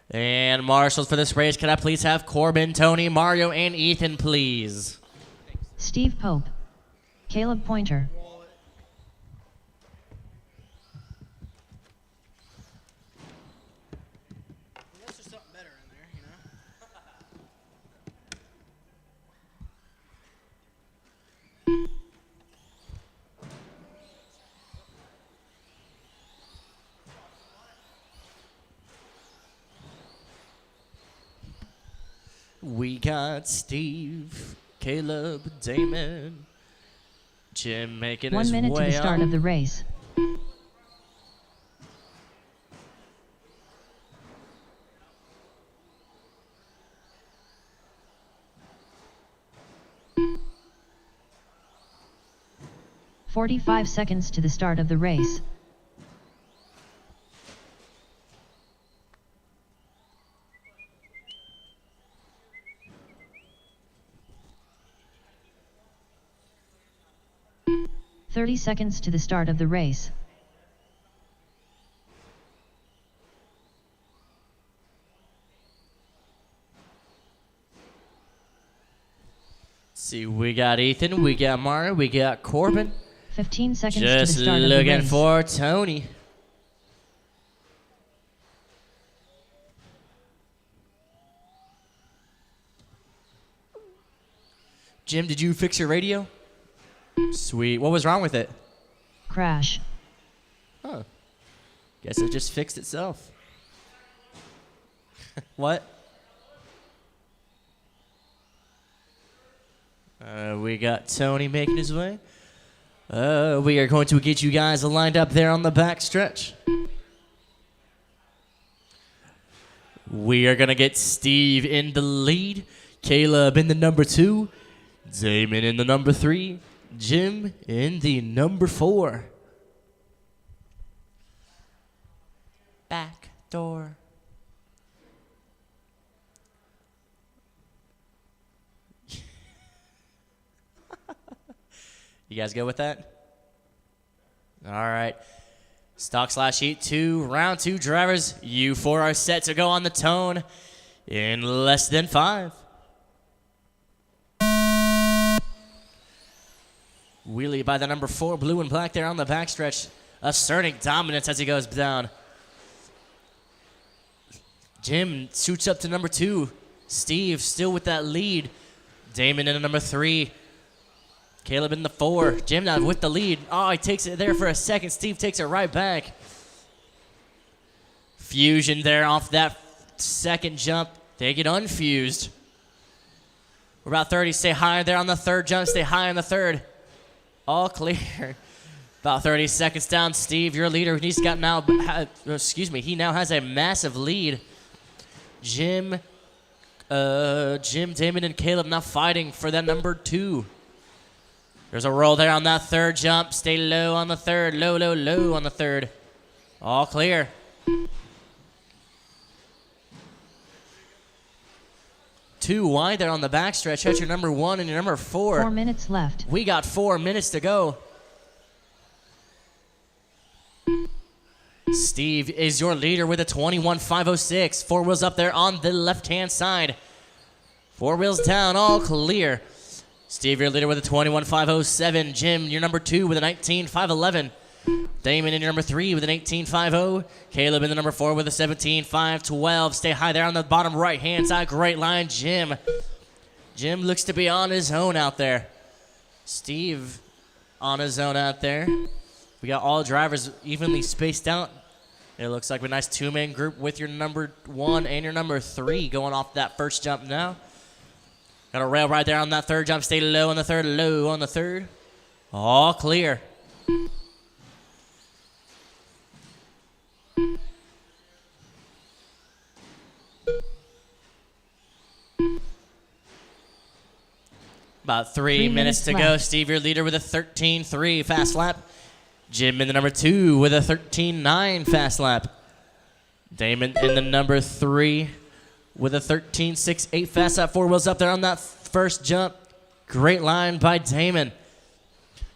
And marshals for this race, can I please have Corbin, Tony, Mario, and Ethan, please? Steve Pope. Caleb Pointer. Unless there's something better in there, you know? We got Steve, Caleb, Damon, Jim making 1 his minute to way the start up. of the race. "45 seconds to the start of the race. "30 seconds to the start of the race. See, we got Ethan, we got Mario, we got Corbin. 15 seconds to Just the start of the looking race. for Tony. Jim, did you fix your radio? Sweet. What was wrong with it? Crash. Huh. Guess it just fixed itself. What? We got Tony making his way. We are going to get you guys lined up there on the back stretch. We are going to get Steve in the lead, Caleb in the number 2, Damon in the number 3, Jim in the number 4. Back door. You guys go with that? All right. Stock slash heat 2, round 2 drivers. You 4 are set to go on the tone in less than 5. Wheelie by the number 4, blue and black there on the backstretch, asserting dominance as he goes down. Jim shoots up to number 2. Steve still with that lead. Damon in the number 3. Caleb in the 4. Jim now with the lead. Oh, he takes it there for a second. Steve takes it right back. Fusion there off that second jump. They get unfused. We're about 30. Stay high there on the third jump. Stay high on the third. All clear. About 30 seconds down. Steve, your leader. He's got now, he now has a massive lead. Jim, Damon, and Caleb now fighting for that number 2. There's a roll there on that third jump. Stay low on the third. Low, low, low on the third. All clear. Too wide there on the backstretch. That's your number 1 and your number 4. 4 minutes left. We got 4 minutes to go. Steve is your leader with a 21.506. 4 wheels up there on the left-hand side. 4 wheels down, all clear. Steve, your leader with a 21.507. Jim, your number 2 with a 19.511. Damon in your number 3 with an 18.50. Caleb in the number 4 with a 17.512. Stay high there on the bottom right-hand side. Great line, Jim. Jim looks to be on his own out there. Steve on his own out there. We got all drivers evenly spaced out. It looks like a nice 2-man group with your number 1 and your number 3 going off that first jump now. Got a rail right there on that third jump. Stay low on the third, low on the third. All clear. About 3 minutes to go. left. Steve, your leader with a 13.3 fast lap. Jim in the number 2 with a 13.9 fast lap. Damon in the number 3 with a 13.68 fast lap. 4 wheels up there on that first jump. Great line by Damon.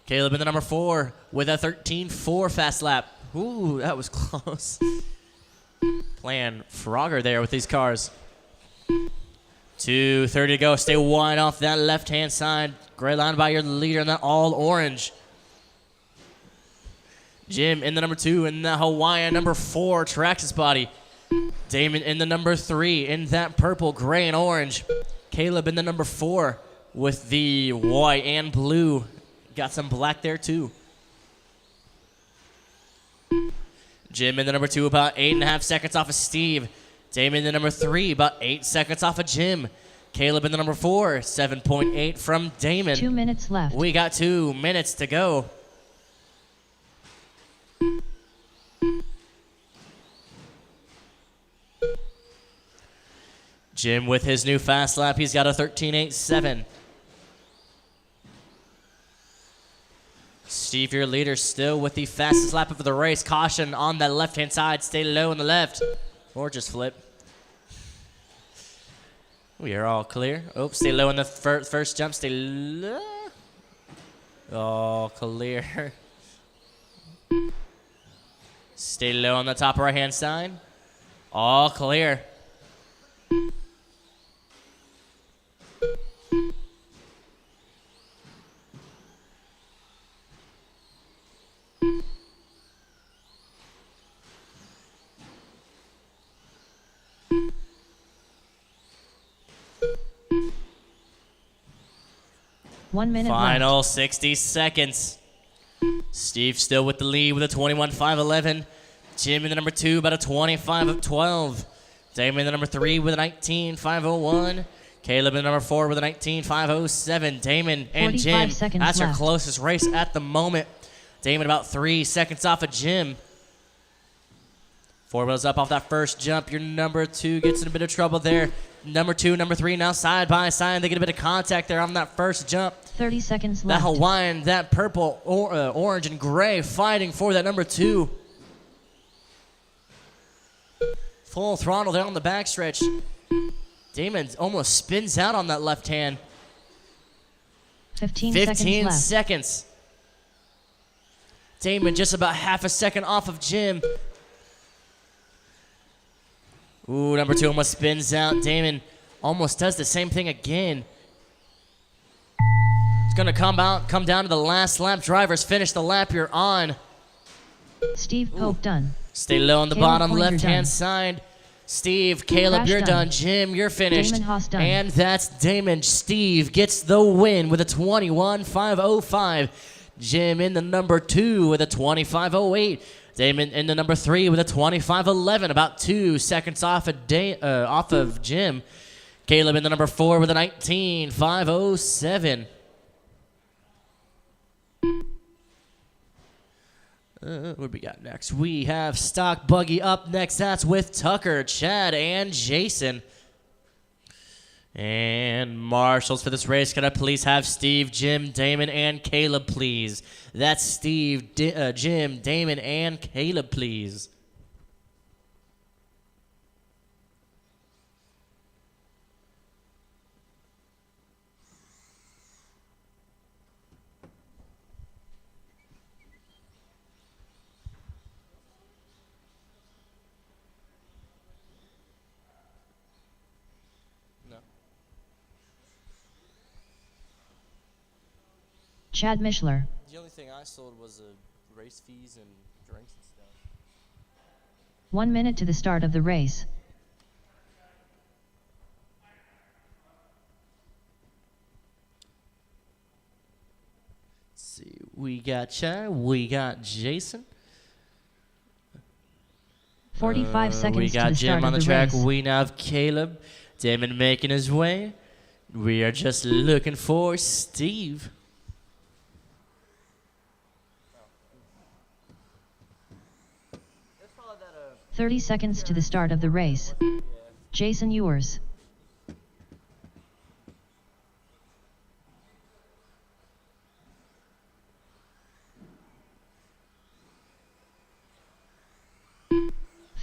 Caleb in the number 4 with a 13.4 fast lap. Ooh, that was close. Playing Frogger there with these cars. 2:30 to go. Stay wide off that left-hand side. Great line by your leader in that all orange. Jim in the number 2 in the Hawaiian number 4 Traxxas body. Damon in the number 3 in that purple, gray, and orange. Caleb in the number 4 with the white and blue. Got some black there too. Jim in the number 2 about 8.5 seconds off of Steve. Damon in the number 3 about 8 seconds off of Jim. Caleb in the number 4, 7.8 from Damon. 2 minutes left. We got 2 minutes to go. Jim with his new fast lap, he's got a 13.87. Steve, your leader, still with the fastest lap of the race. Caution on that left-hand side. Stay low on the left. Or just flip. We are all clear. Oh, stay low in the first jump. Stay low. All clear. Stay low on the top right-hand side. All clear. One minute Final left. 60 seconds. Steve still with the lead with a 21.511. Jim in the number 2 about a 25 of 12. Damon in the number 3 with a 19.501. Caleb in the number 4 with a 19.507. Damon and 45 Jim, seconds that's your left. closest race at the moment. Damon about 3 seconds off of Jim. 4 wheels up off that first jump. Your number 2 gets in a bit of trouble there. Number 2, number 3 now side by side. They get a bit of contact there on that first jump. 30 seconds That left. Hawaiian, that purple, orange, and gray fighting for that number 2. Full throttle there on the backstretch. Damon almost spins out on that left hand. 15 15 seconds left. seconds. Damon just about half a second off of Jim. Ooh, number 2 almost spins out. Damon almost does the same thing again. It's going to come down to the last lap. Drivers, finish the lap you're on. Steve Pope done. Stay low on the Caleb bottom Pointer left-hand done. side. Steve, Caleb, Crash you're done. done. Jim, you're finished. Damon Haas done. And that's Damon. Steve gets the win with a 21.505. Jim in the number 2 with a 25.08. Damon in the number 3 with a 25.11, about 2 seconds off of Jim. Caleb in the number 4 with a 19.507. What do we got next? We have Stock Buggy up next. That's with Tucker, Chad, and Jason. And marshals for this race, can I please have Steve, Jim, Damon, and Caleb, please? That's Steve, Jim, Damon, and Caleb, please. Chad Mishler. The only thing I sold was race fees and drinks and stuff. 1 minute to the start of the race. Let's see, we got Chad, we got Jason. 45 seconds we to got the Jim start on of the the track. race. We now have Caleb. Damon making his way. We are just looking for Steve. 30 seconds to the start of the race. Jason Ewers.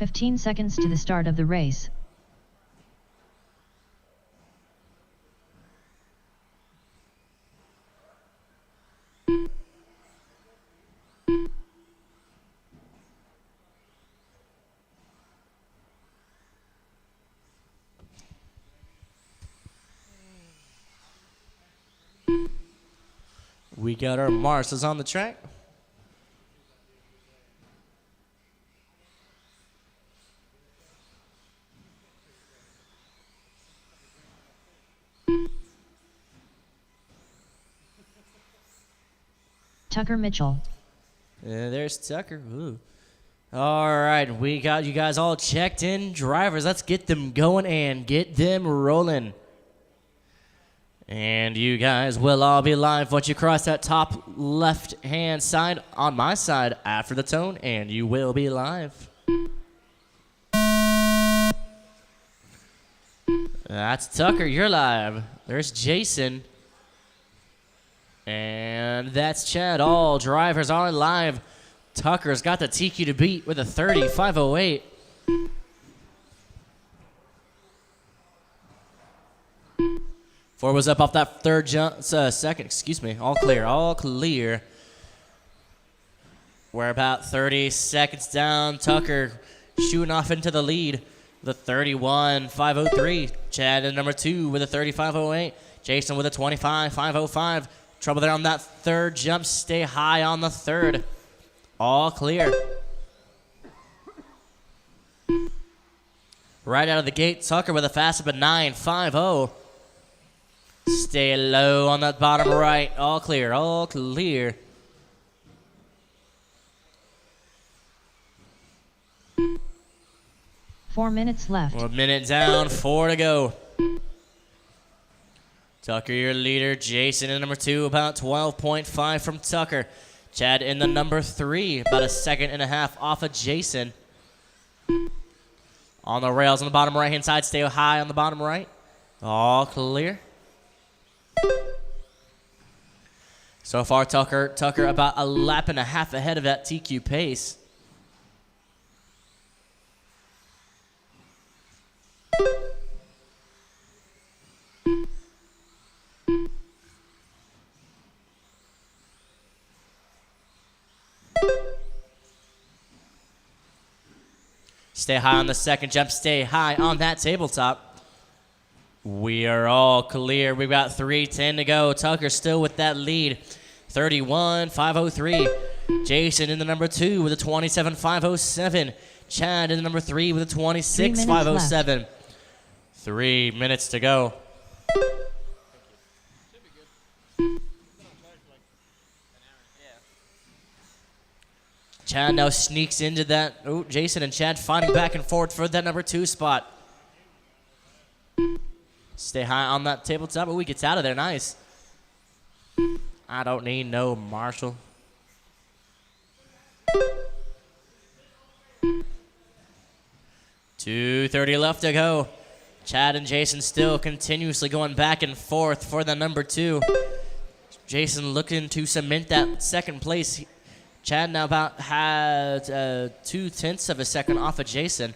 15 seconds to the start of the race. We got our Marsas on the track. Tucker Mitchell. There's Tucker. Ooh. All right, we got you guys all checked in. Drivers, let's get them going and get them rolling. And you guys will all be live once you cross that top left-hand side on my side after the tone, and you will be live. That's Tucker, you're live. There's Jason. And that's Chad. All drivers are live. Tucker's got the TQ to beat with a 30.508. Four was up off that third jump, second, excuse me. All clear, all clear. We're about 30 seconds down. Tucker shooting off into the lead. The 31.503. Chad in number 2 with a 30.508. Jason with a 25.505. Trouble there on that third jump. Stay high on the third. All clear. Right out of the gate, Tucker with a fast up at 9.50. Stay low on that bottom right. All clear, all clear. Four minutes left. 1 minute down, 4 to go. Tucker, your leader. Jason in number 2, about 12.5 from Tucker. Chad in the number 3, about a second and a half off of Jason. On the rails on the bottom right-hand side, stay high on the bottom right. All clear. So far, Tucker about a lap and a half ahead of that TQ pace. Stay high on the second jump. Stay high on that tabletop. We are all clear. We've got 3:10 to go. Tucker still with that lead. 31.503. Jason in the number 2 with a 27.507. Chad in the number 3 with a 26.507. 3 minutes to go. Chad now sneaks into that. Oh, Jason and Chad fighting back and forth for that number 2 spot. Stay high on that tabletop. Oh, he gets out of there. Nice. I don't need no Marshall. $2:30 left to go. Chad and Jason still continuously going back and forth for the number 2. Jason looking to cement that second place. Chad now about had 0.2 of a second off of Jason.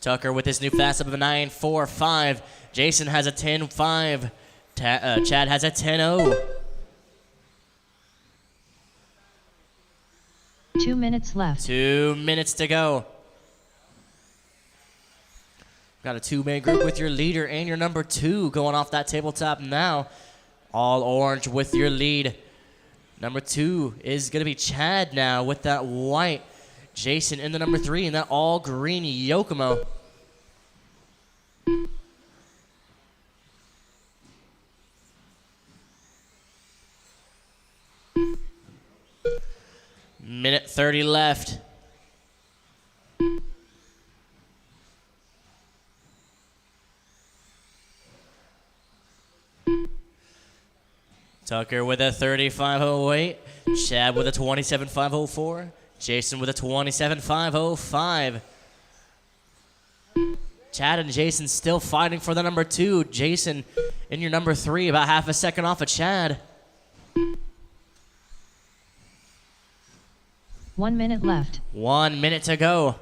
Tucker with his new fast up of a 9.45. Jason has a 10.5. Chad has a 10.0. 2 minutes left. 2 minutes to go. Got a 2-man group with your leader and your number 2 going off that tabletop now. All orange with your lead. Number 2 is going to be Chad now with that white. Jason in the number 3 and that all green Yokomo. Minute 30 left. Tucker with a 35.08. Chad with a 27.504. Jason with a 27.505. Chad and Jason still fighting for the number 2. Jason in your number 3, about half a second off of Chad. 1 minute left. 1 minute to go.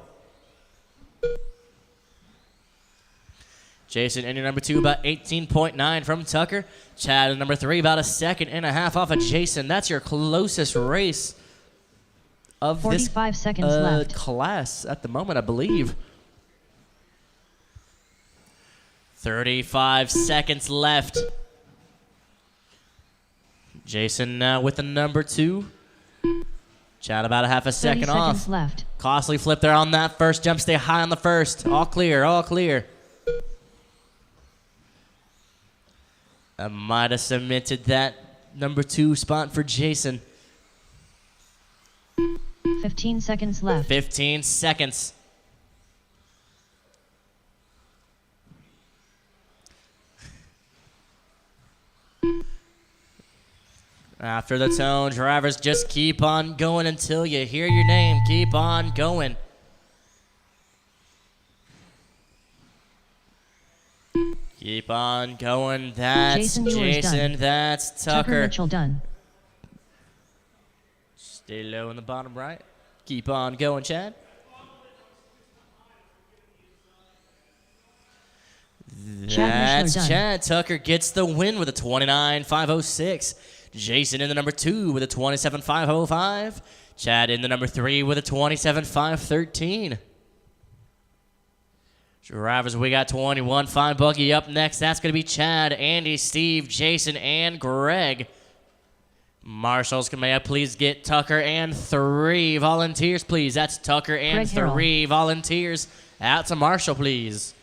Jason in your number 2, about 18.9 from Tucker. Chad in number 3, about 1.5 seconds off of Jason. That's your closest race of 45 this seconds left. class at the moment, I believe. 35 seconds left. Jason now with the number 2. Chad about 0.5 second 30 off. seconds left. Costly flip there on that first jump. Stay high on the first. All clear, all clear. I might have cemented that number 2 spot for Jason. 15 seconds left. 15 seconds. After the tone, drivers just keep on going until you hear your name. Keep on going. Keep on going. That's Jason, yours Jason. done. That's Tucker Tucker. Mitchell done. Stay low in the bottom right. Keep on going, Chad. Chad That's Mishler done. Chad. Tucker gets the win with a 29.506. Jason in the number 2 with a 27.505. Chad in the number 3 with a 27.513. Drivers, we got 21.5 buggy up next. That's going to be Chad, Andy, Steve, Jason, and Greg. Marshals, may I please get Tucker and 3 volunteers, please? That's Tucker and Greg 3 volunteers. Out to Marshall, please.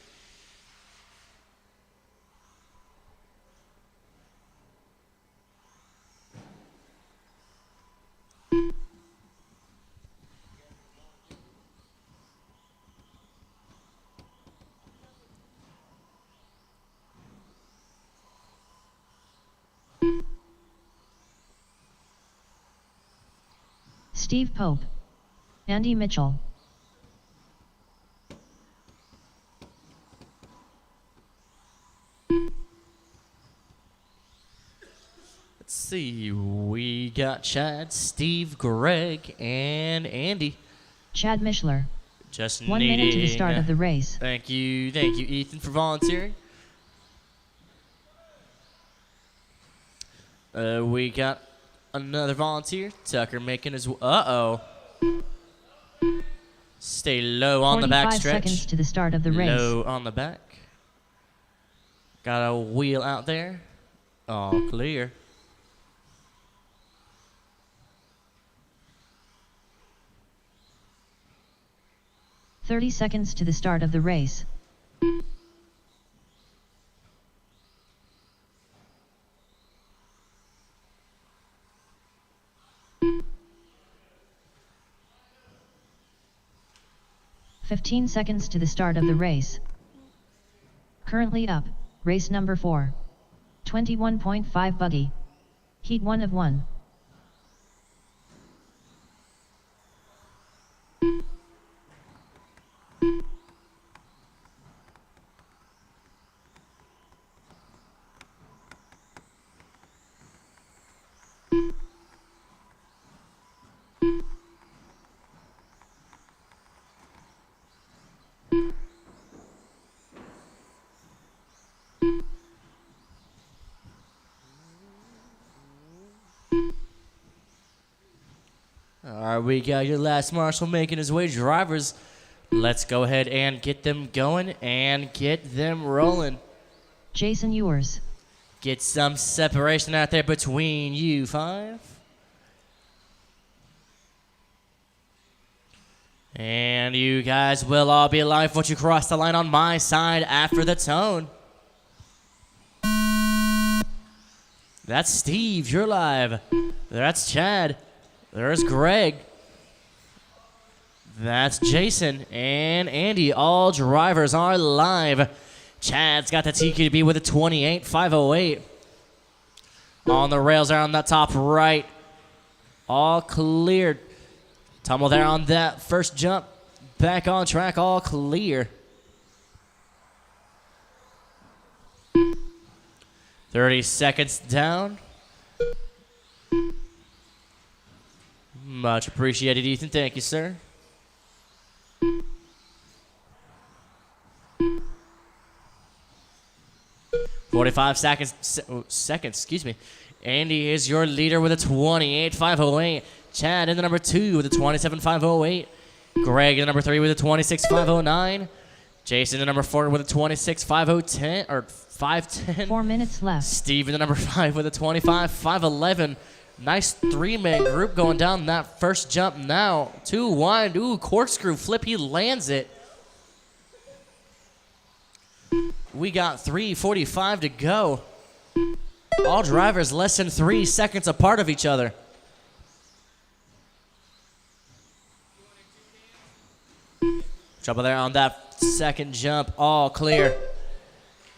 Steve Pope. Andy Mitchell. Let's see. We got Chad, Steve, Greg, and Andy. Chad Mishler. Just 1 minute to the start of the race. Thank you, Ethan, for volunteering. We got another volunteer, Tucker, making his. Stay low on the back 45 stretch. seconds to the start of the race. Low on the back. Got a wheel out there. All clear. "30 seconds to the start of the race. "15 seconds to the start of the race. Currently up, race number 4. 21.5 buggy. Heat 1 of 1. All right, we got your last marshal making his way. Drivers, let's go ahead and get them going and get them rolling. Jason Ewers. Get some separation out there between you 5. And you guys will all be alive once you cross the line on my side after the tone. That's Steve, you're live. That's Chad. There's Greg. That's Jason and Andy. All drivers are live. Chad's got the TQB with a 28.508. On the rails there on that top right. All cleared. Tumble there on that first jump. Back on track, all clear. 30 seconds down. Much appreciated, Ethan. Thank you, sir. Seconds, excuse me. Andy is your leader with a 28.508. Chad in the number 2 with a 27.508. Greg in the number 3 with a 26.509. Jason in the number 4 with a 26.510 or 510. 4 minutes left. Steve in the number 5 with a 25.511. Nice three-man group going down that first jump now. 2 wide. Ooh, corkscrew flip. He lands it. We got 3:45 to go. All drivers less than 3 seconds apart of each other. Trouble there on that second jump. All clear.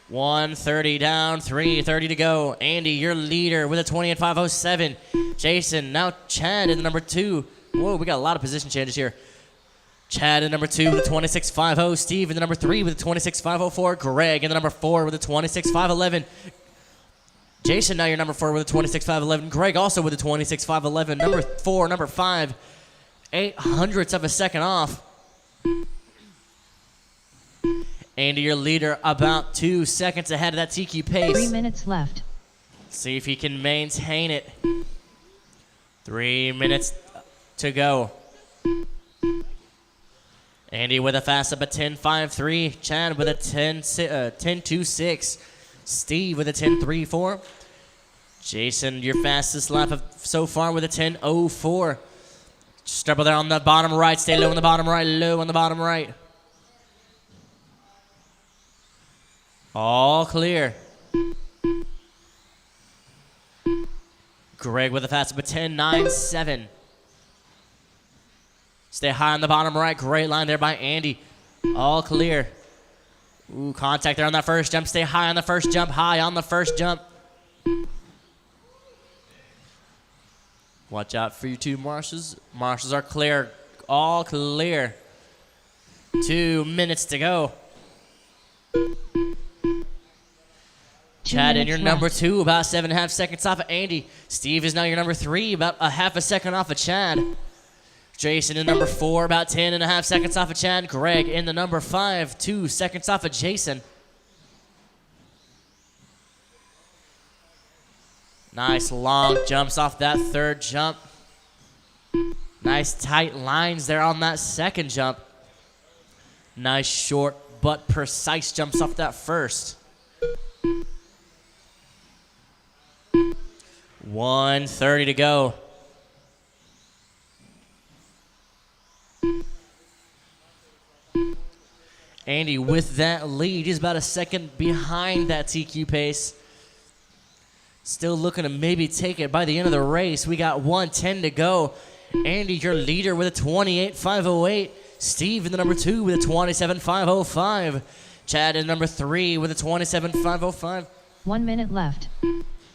1:30 down, 3:30 to go. Andy, your leader with a 28.507. Jason, now Chad in the number 2. Whoa, we got a lot of position changes here. Chad in number 2 with a 26.50. Steve in the number 3 with a 26.504. Greg in the number 4 with a 26.511. Jason, now your number 4 with a 26.511. Greg also with a 26.511. Number 4, number 5, 0.08 of a second off. Andy, your leader, about 2 seconds ahead of that TQ pace. 3 minutes left. See if he can maintain it. 3 minutes to go. Andy with a fast up at 10.53. Chad with a 10.26. Steve with a 10.34. Jason, your fastest lap so far with a 10.04. Just double there on the bottom right. Stay low on the bottom right. Low on the bottom right. All clear. Greg with a fast up at 10.97. Stay high on the bottom right. Great line there by Andy. All clear. Ooh, contact there on that first jump. Stay high on the first jump. High on the first jump. Watch out for you two marshals. Marshals are clear. All clear. 2 minutes to go. Chad in your number 2, about 7.5 seconds off of Andy. Steve is now your number 3, about a half a second off of Chad. Jason in number 4, about 10.5 seconds off of Chad. Greg in the number 5, 2 seconds off of Jason. Nice long jumps off that third jump. Nice tight lines there on that second jump. Nice short but precise jumps off that first. 1:30 to go. Andy with that lead. He's about a second behind that TQ pace. Still looking to maybe take it by the end of the race. We got 1:10 to go. Andy, your leader with a 28.508. Steve in the number 2 with a 27.505. Chad in number 3 with a 27.505. 1 minute left.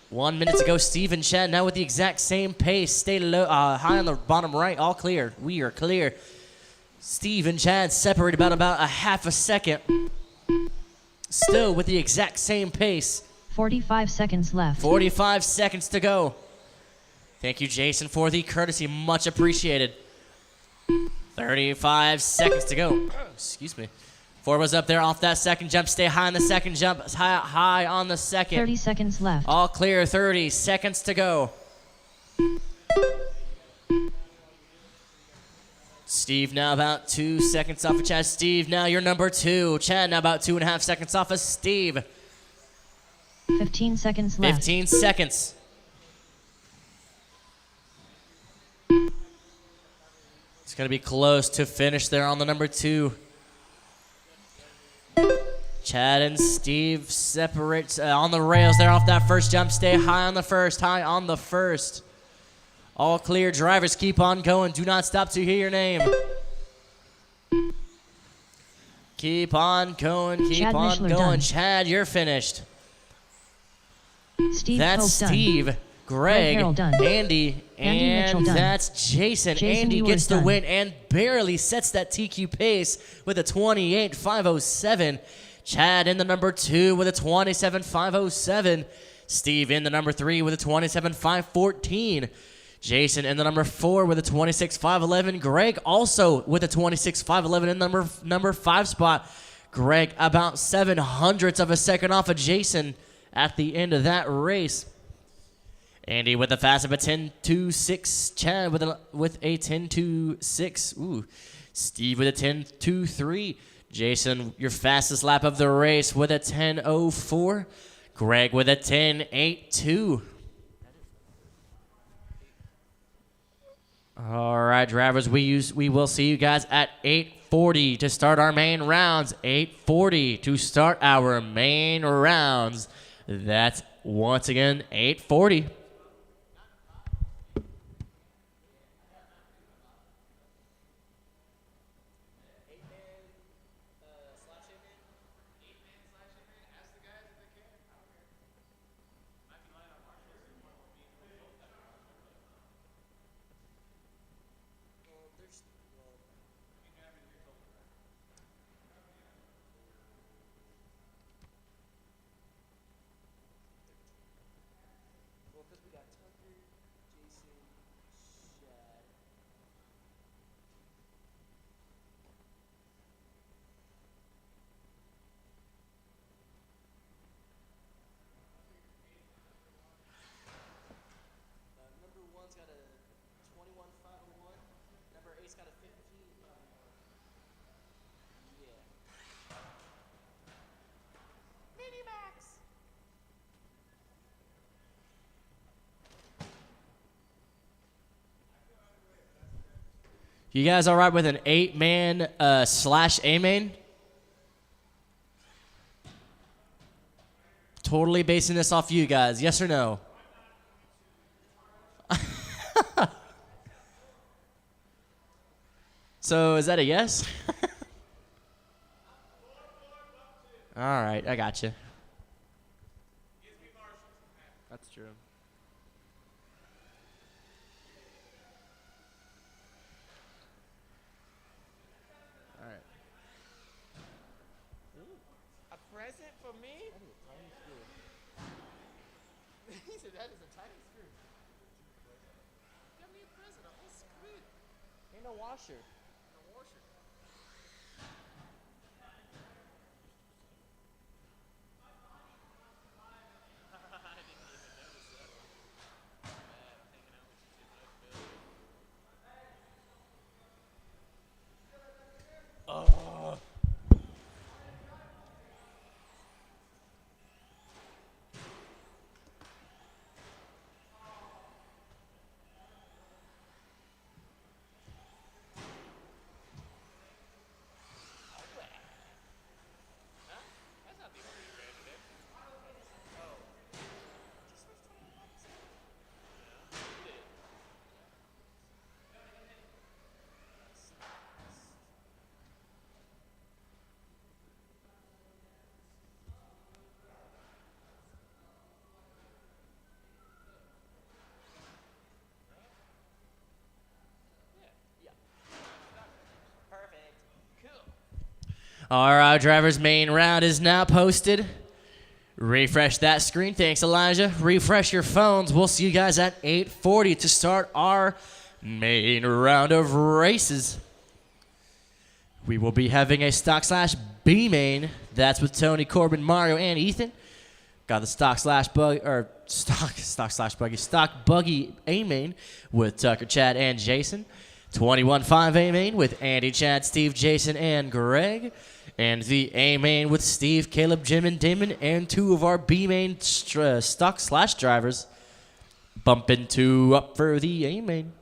1 minute to go. Steve and Chad now with the exact same pace. Stay low, high on the bottom right. All clear. We are clear. Steve and Chad separate about a half a second. Still with the exact same pace. 45 seconds left. 45 seconds to go. Thank you, Jason, for the courtesy. Much appreciated. 35 seconds to go. Excuse me. 4 was up there off that second jump. Stay high on the second jump. High on the second. 30 seconds left. All clear. 30 seconds to go. Steve now about 2 seconds off of Chad. Steve now your number 2. Chad now about 2.5 seconds off of Steve. 15 seconds left. 15 seconds. It's going to be close to finish there on the number 2. Chad and Steve separate on the rails there off that first jump. Stay high on the first. High on the first. All clear. Drivers, keep on going. Do not stop to hear your name. Keep on going. Keep Chad on Mishler going. done. Chad, you're finished. Steve That's Pope done. Steve, Greg, Harrell done. Andy, Mitchell and done. that's Jason. Jason Andy Ewers gets the done. win and barely sets that TQ pace with a 28.507. Chad in the number 2 with a 27.507. Steve in the number 3 with a 27.514. Jason in the number 4 with a 26.511. Greg also with a 26.511 in number 5 spot. Greg about 0.07 of a second off of Jason at the end of that race. Andy with a fast of a 10.26. Chad with a 10.26. Ooh. Steve with a 10.23. Jason, your fastest lap of the race with a 10.04. Greg with a 10.82. All right, drivers, we will see you guys at 8:40 to start our main rounds. 8:40 to start our main rounds. That's once again 8:40. Number 1's got a 21.501. Number 8's got a 15. Yeah. Mini Max. You guys all right with an 8-man slash A-main? Totally basing this off you guys. Yes or no? So is that a yes? All right, I got you. That's true. All right. A present for me? That is a tiny screw. He said that is a tiny screw. Give me a present. A whole screw. Ain't no washer. No washer. All right, drivers, main round is now posted. Refresh that screen. Thanks, Elijah. Refresh your phones. We'll see you guys at 8:40 to start our main round of races. We will be having a stock slash B main. That's with Tony, Corbin, Mario, and Ethan. Got the stock buggy A main with Tucker, Chad, and Jason. 21.5 A main with Andy, Chad, Steve, Jason, and Greg. And the A main with Steve, Caleb, Jim, and Damon, and 2 of our B main stock slash drivers. Bumping 2 up for the A main.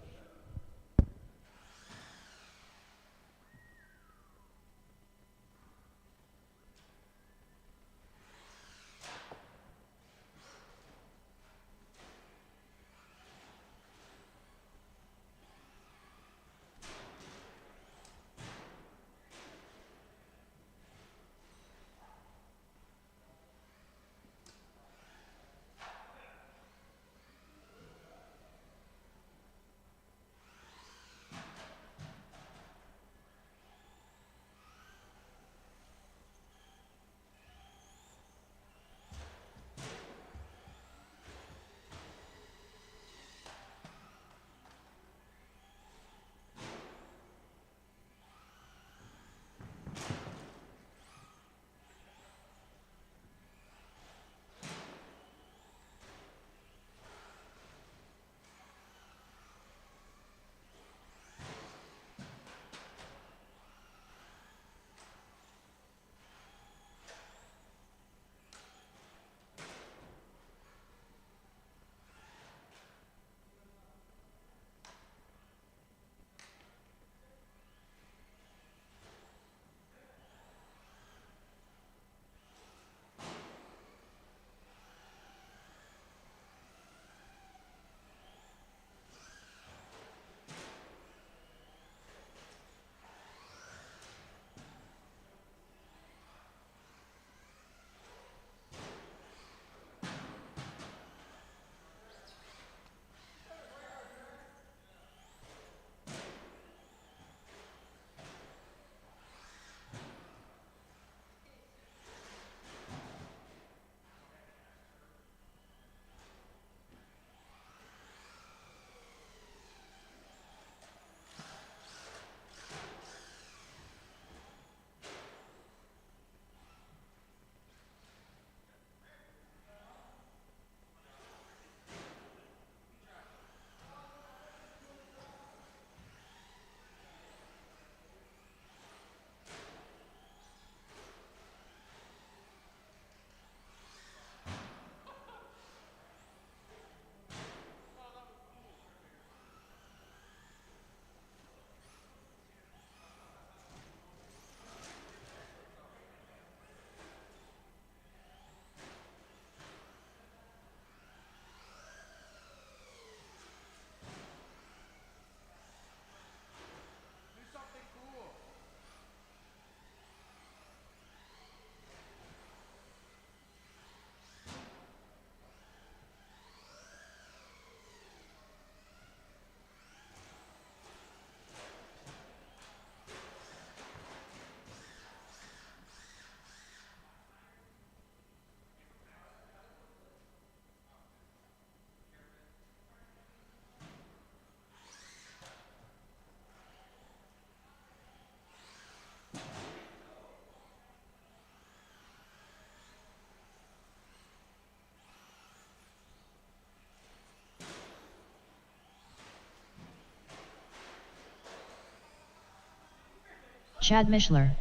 Chad Mishler.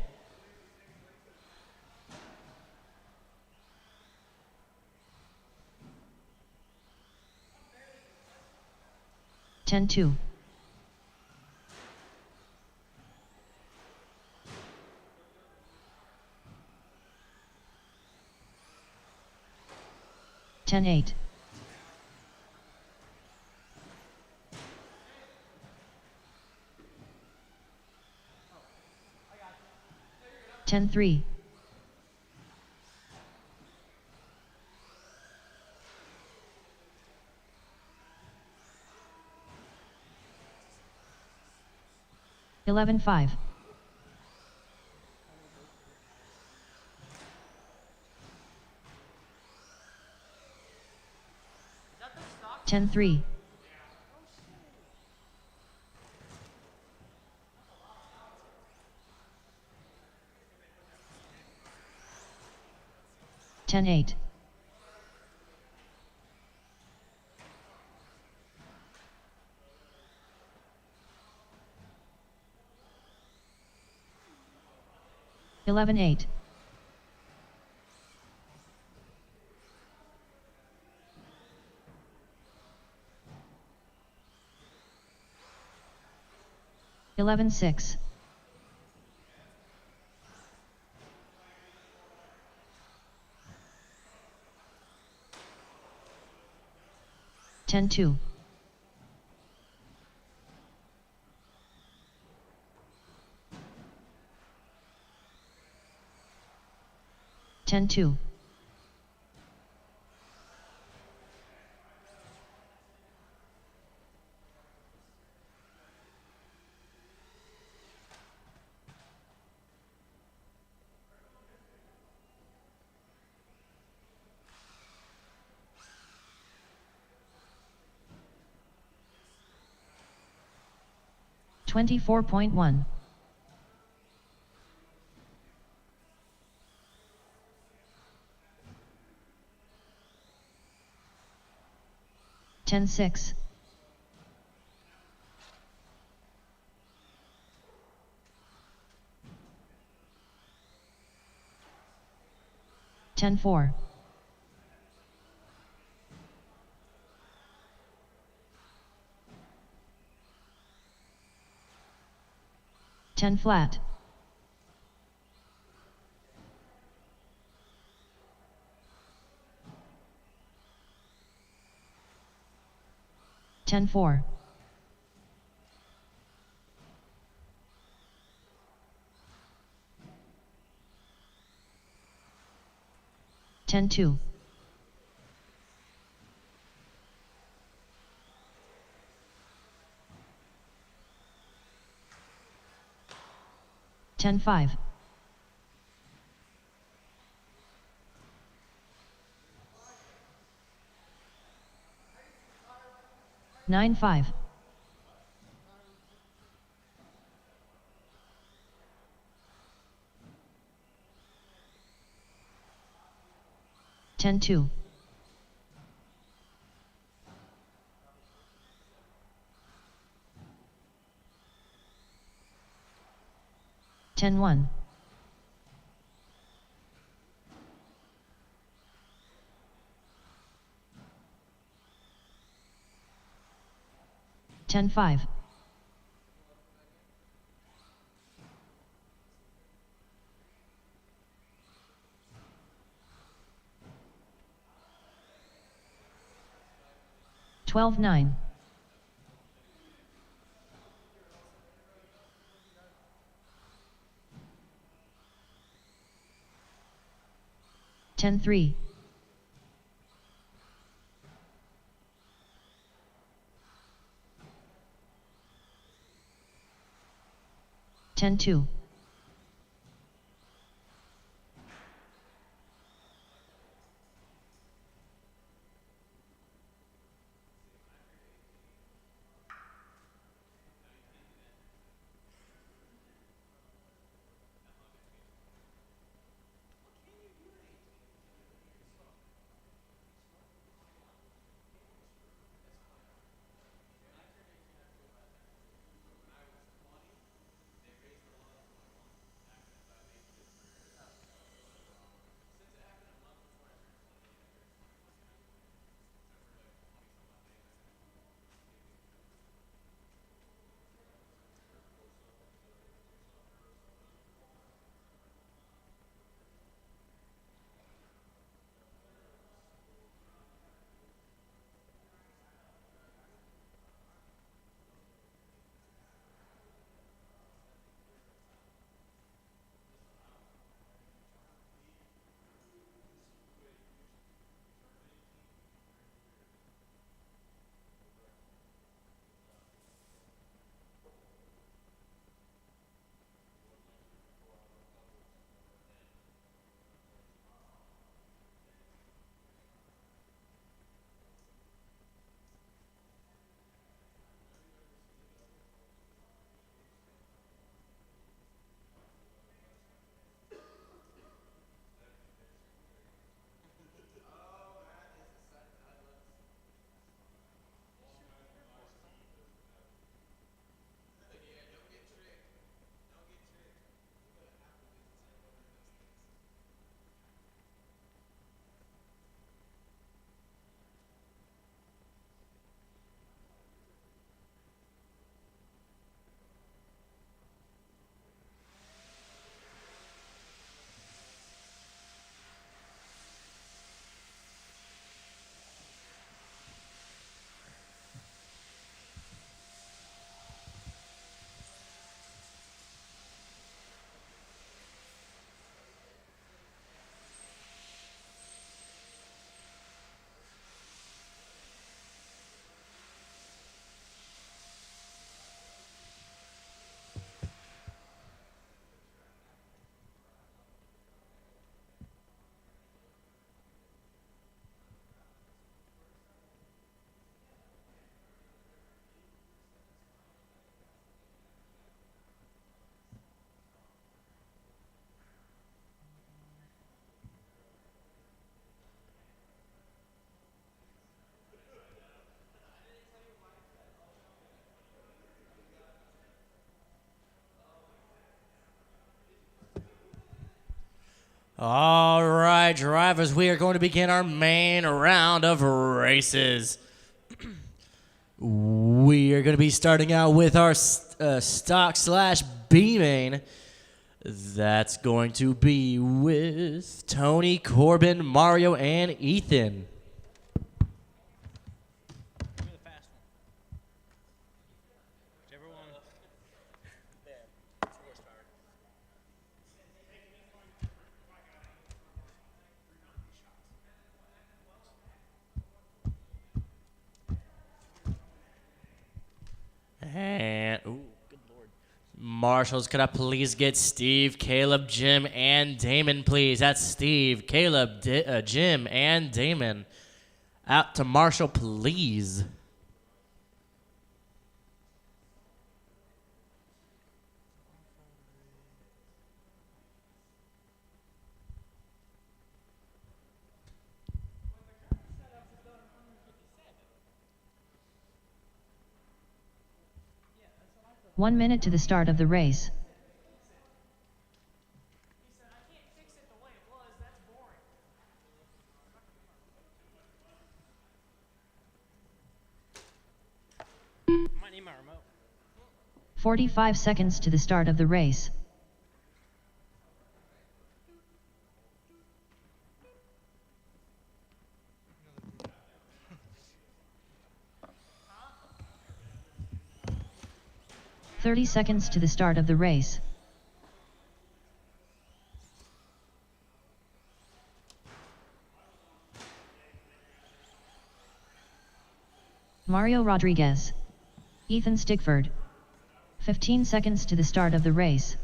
10-2. 10-8. 10-3. 11-5. 10-3. 10-8. 11-8. 11-6. 10-2. 10-2. 24.1. 10-6. 10-4. 10 flat. 10-4. 10-2. 10-5. 9-5. 10-2. 10-1. 10-5. 12-9. 10-3. 10-2. 10-4. All right, drivers, we are going to begin our main round of races. We are going to be starting out with our stock slash B main. That's going to be with Tony, Corbin, Mario, and Ethan. Give me the fast one. Whichever one. There. It's horsepower. And, ooh, good lord. Marshals, could I please get Steve, Caleb, Jim, and Damon, please? That's Steve, Caleb, Jim, and Damon. Out to Marshall, please. One minute to the start of the race. Might need my remote. 45 seconds to the start of the race. Huh? 30 seconds to the start of the race. Mario Rodriguez. Ethan Stickford. 15 seconds to the start of the race.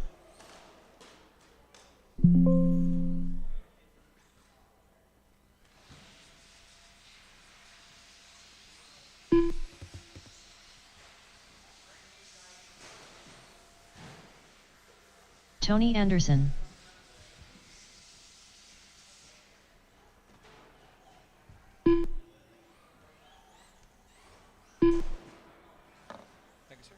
Tony Anderson. Thank you, sir.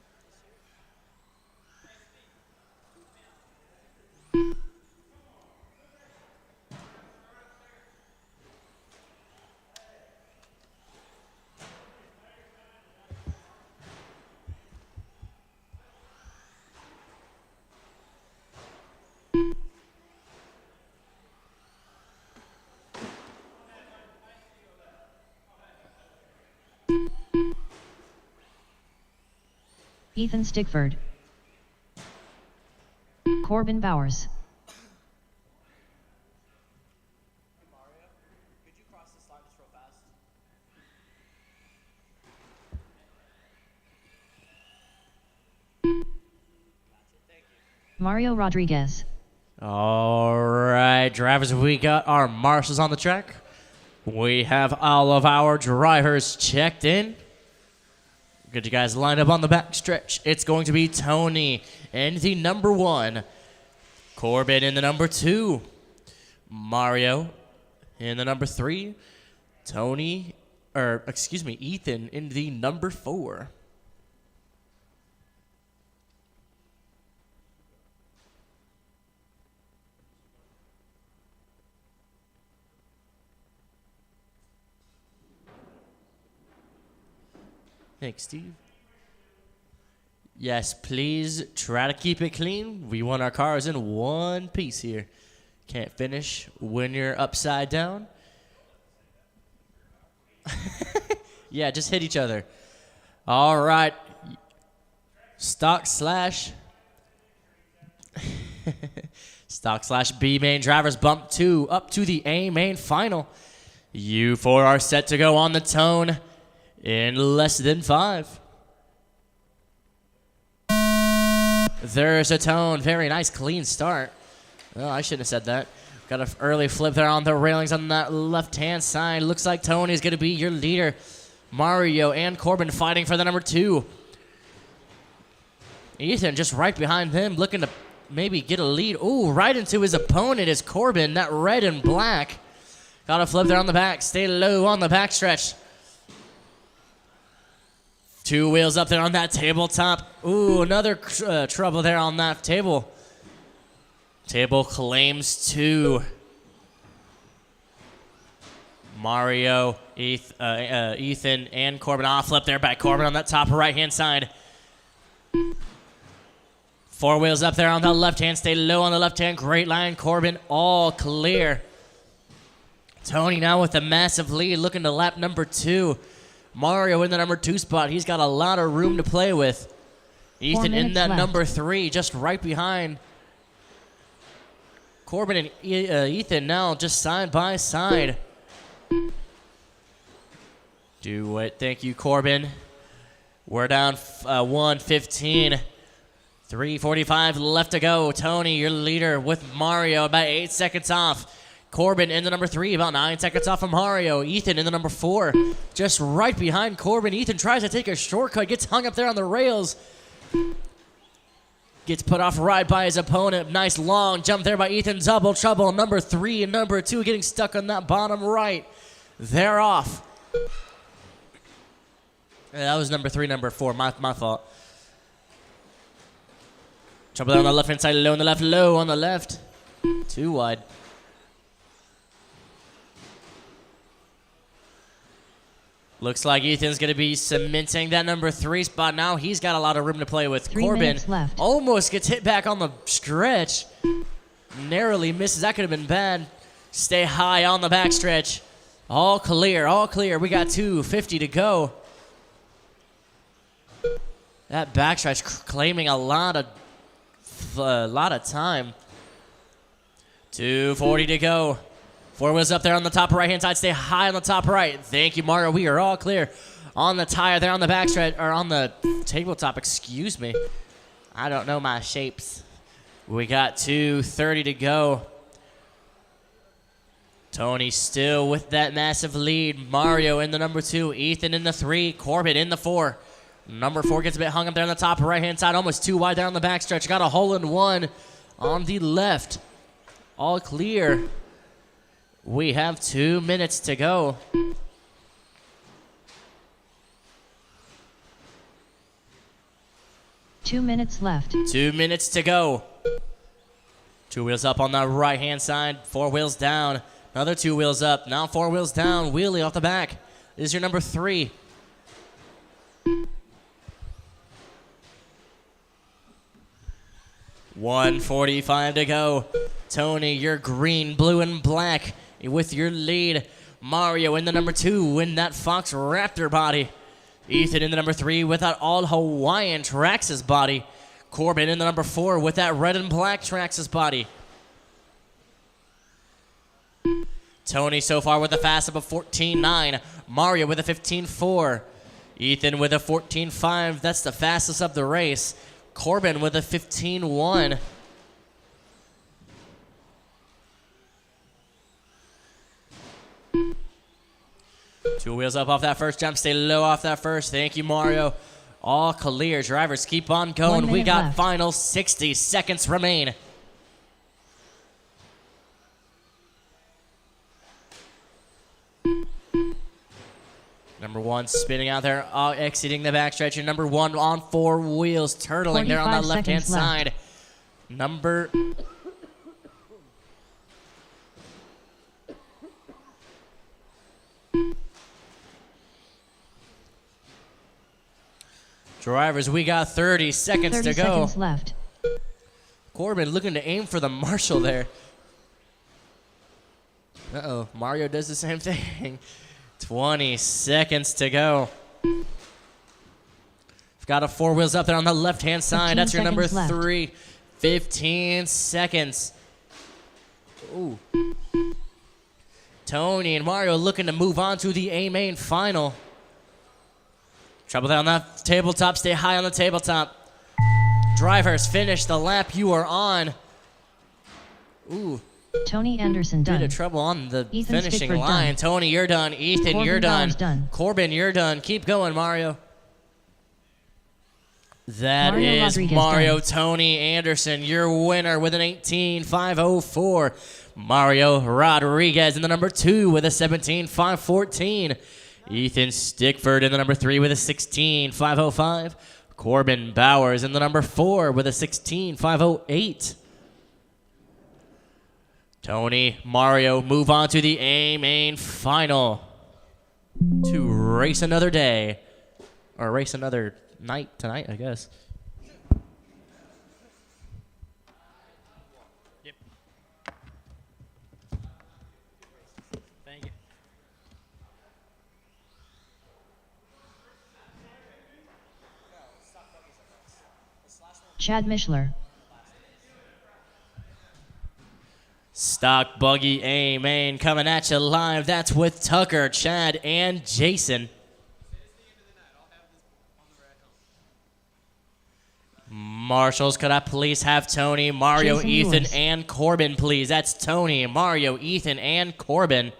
Ethan Stickford. Corbin Bowers. Mario, could you cross this line just real fast? Gotcha, thank you. Mario Rodriguez. All right, drivers, we got our marshals on the track. We have all of our drivers checked in. Good, you guys lined up on the back stretch. It's going to be Tony in the number 1, Corbin in the number 2, Mario in the number 3, Ethan in the number 4. Thanks, Steve. Yes, please try to keep it clean. We want our cars in one piece here. Can't finish when you're upside down. Yeah, just hit each other. All right. Stock slash B main drivers bump 2 up to the A main final. You four are set to go on the tone in less than 5. There's a tone. Very nice, clean start. Oh, I shouldn't have said that. Got an early flip there on the railings on that left-hand side. Looks like Tony's going to be your leader. Mario and Corbin fighting for the number 2. Ethan just right behind him, looking to maybe get a lead. Ooh, right into his opponent is Corbin, that red and black. Got a flip there on the back. Stay low on the backstretch. 2 wheels up there on that tabletop. Ooh, another trouble there on that table. Table claims 2. Mario, Ethan, and Corbin. Flip there by Corbin on that top right-hand side. 4 wheels up there on the left hand. Stay low on the left hand. Great line. Corbin all clear. Tony now with a massive lead, looking to lap number 2. Mario in the number 2 spot. He's got a lot of room to play with. Ethan in that number 3, just right behind. Corbin and Ethan now just side by side. Do it. Thank you, Corbin. We're down 1:15. 3:45 left to go. Tony, your leader, with Mario about 8 seconds off. Corbin in the number 3, about 9 seconds off from Mario. Ethan in the number 4, just right behind Corbin. Ethan tries to take a shortcut, gets hung up there on the rails. Gets put off right by his opponent. Nice long jump there by Ethan. Double trouble. Number 3 and number 2 getting stuck on that bottom right. They're off. That was number 3, number 4. My fault. Trouble there on the left-hand side. Low on the left. Low on the left. Too wide. Looks like Ethan's going to be cementing that number 3 spot. Now he's got a lot of room to play with. 3 Corbin minutes left. almost gets hit back on the stretch. Narrowly misses. That could have been bad. Stay high on the backstretch. All clear, all clear. We got 2:50 to go. That backstretch claiming a lot of time. 2:40 to go. 4 wheels up there on the top right-hand side. Stay high on the top right. Thank you, Mario. We are all clear. On the tire there on the backstretch, or on the tabletop, excuse me. I don't know my shapes. We got 2:30 to go. Tony still with that massive lead. Mario in the number 2. Ethan in the 3. Corbin in the 4. Number 4 gets a bit hung up there on the top right-hand side. Almost too wide there on the backstretch. Got a hole in one on the left. All clear. We have 2 minutes to go. Two minutes left. 2 minutes to go. 2 wheels up on the right-hand side. 4 wheels down. Another 2 wheels up. Now 4 wheels down. Wheelie off the back. This is your number 3. $1:45 to go. Tony, you're green, blue, and black with your lead. Mario in the number 2 in that Fox Raptor body. Ethan in the number 3 with that all Hawaiian Traxxas body. Corbin in the number 4 with that red and black Traxxas body. Tony so far with a fast of a 14.9. Mario with a 15.4. Ethan with a 14.5. That's the fastest of the race. Corbin with a 15.1. Two wheels up off that first jump. Stay low off that first. Thank you, Mario. All clear. Drivers, keep on going. 1 We minute got left. final 60 seconds remain. Number 1 spinning out there, exiting the backstretch. Your number 1 on 4 wheels, turtling there on that 45 left-hand seconds left. side. Number... Drivers, we got 30 seconds 30 to go. seconds left. Corbin looking to aim for the Marshall there. Uh-oh, Mario does the same thing. 20 seconds to go. We've got a 4 wheels up there on the left-hand side. 15 That's your number seconds left. 3. 15 seconds. Ooh. Tony and Mario looking to move on to the A-main final. Trouble there on that tabletop. Stay high on the tabletop. Drivers, finish the lap you are on. Ooh. Tony Anderson Bit done. of trouble on the Ethan finishing Stickford line. done. Tony, you're done. Ethan, Corbin you're done. Bowers done. Corbin, you're done. Keep going, Mario. That Mario is Rodriguez Mario done. Tony Anderson, your winner with an 18.504. Mario Rodriguez in the number 2 with a 17.514. Ethan Stickford in the number 3 with a 16.505. Corbin Bowers in the number 4 with a 16.508. Tony, Mario move on to the A main final to race another day. Or race another night tonight, I guess. Yep. Thank you. Chad Mishler. Stock Buggy A main coming at you live. That's with Tucker, Chad, and Jason. Marshals, could I please have Tony, Mario, Jason Ethan, Lewis. and Corbin, please? That's Tony, Mario, Ethan, and Corbin.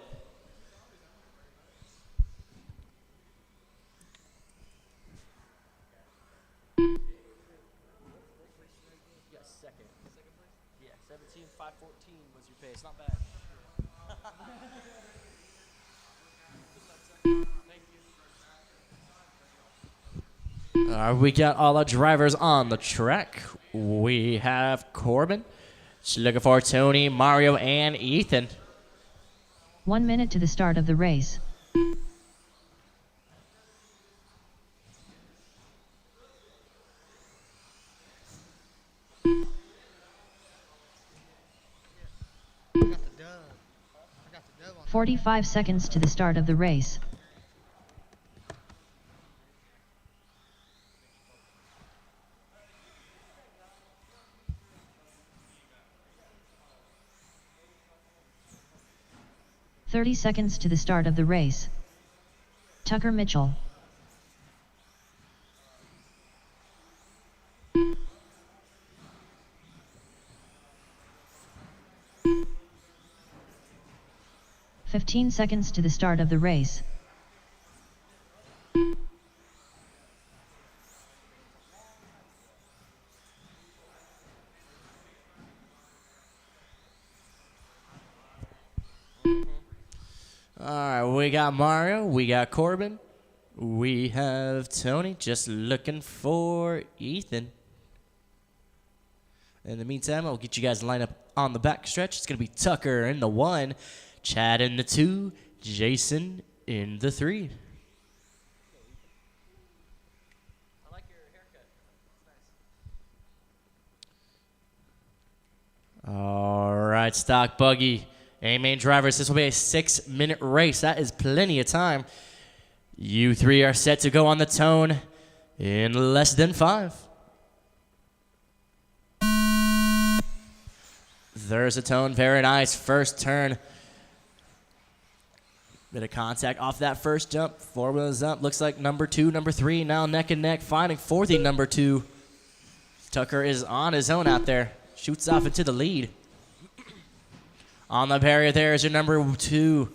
Second place? Yeah, 17,514 was your pace. Not bad. We got all our drivers on the track. We have Corbin. Just looking for Tony, Mario, and Ethan. 1 minute to the start of the race. I got the dub. I got the dub on 45 seconds to the start of the race. "30 seconds to the start of the race. Tucker Mitchell. "15 seconds to the start of the race. All right, we got Mario, we got Corbin, we have Tony, just looking for Ethan. In the meantime, I'll get you guys lined up on the back stretch. It's going to be Tucker in the 1, Chad in the 2, Jason in the 3. I like your haircut. It's nice. All right, Stock Buggy. A-main drivers, this will be a 6-minute race. That is plenty of time. You three are set to go on the tone in less than 5. There's a tone, very nice. First turn. Bit of contact off that first jump. 4 wheels up. Looks like number 2, number 3 now neck and neck, fighting for the number 2. Tucker is on his own out there. Shoots off into the lead. On the barrier there is your number 2.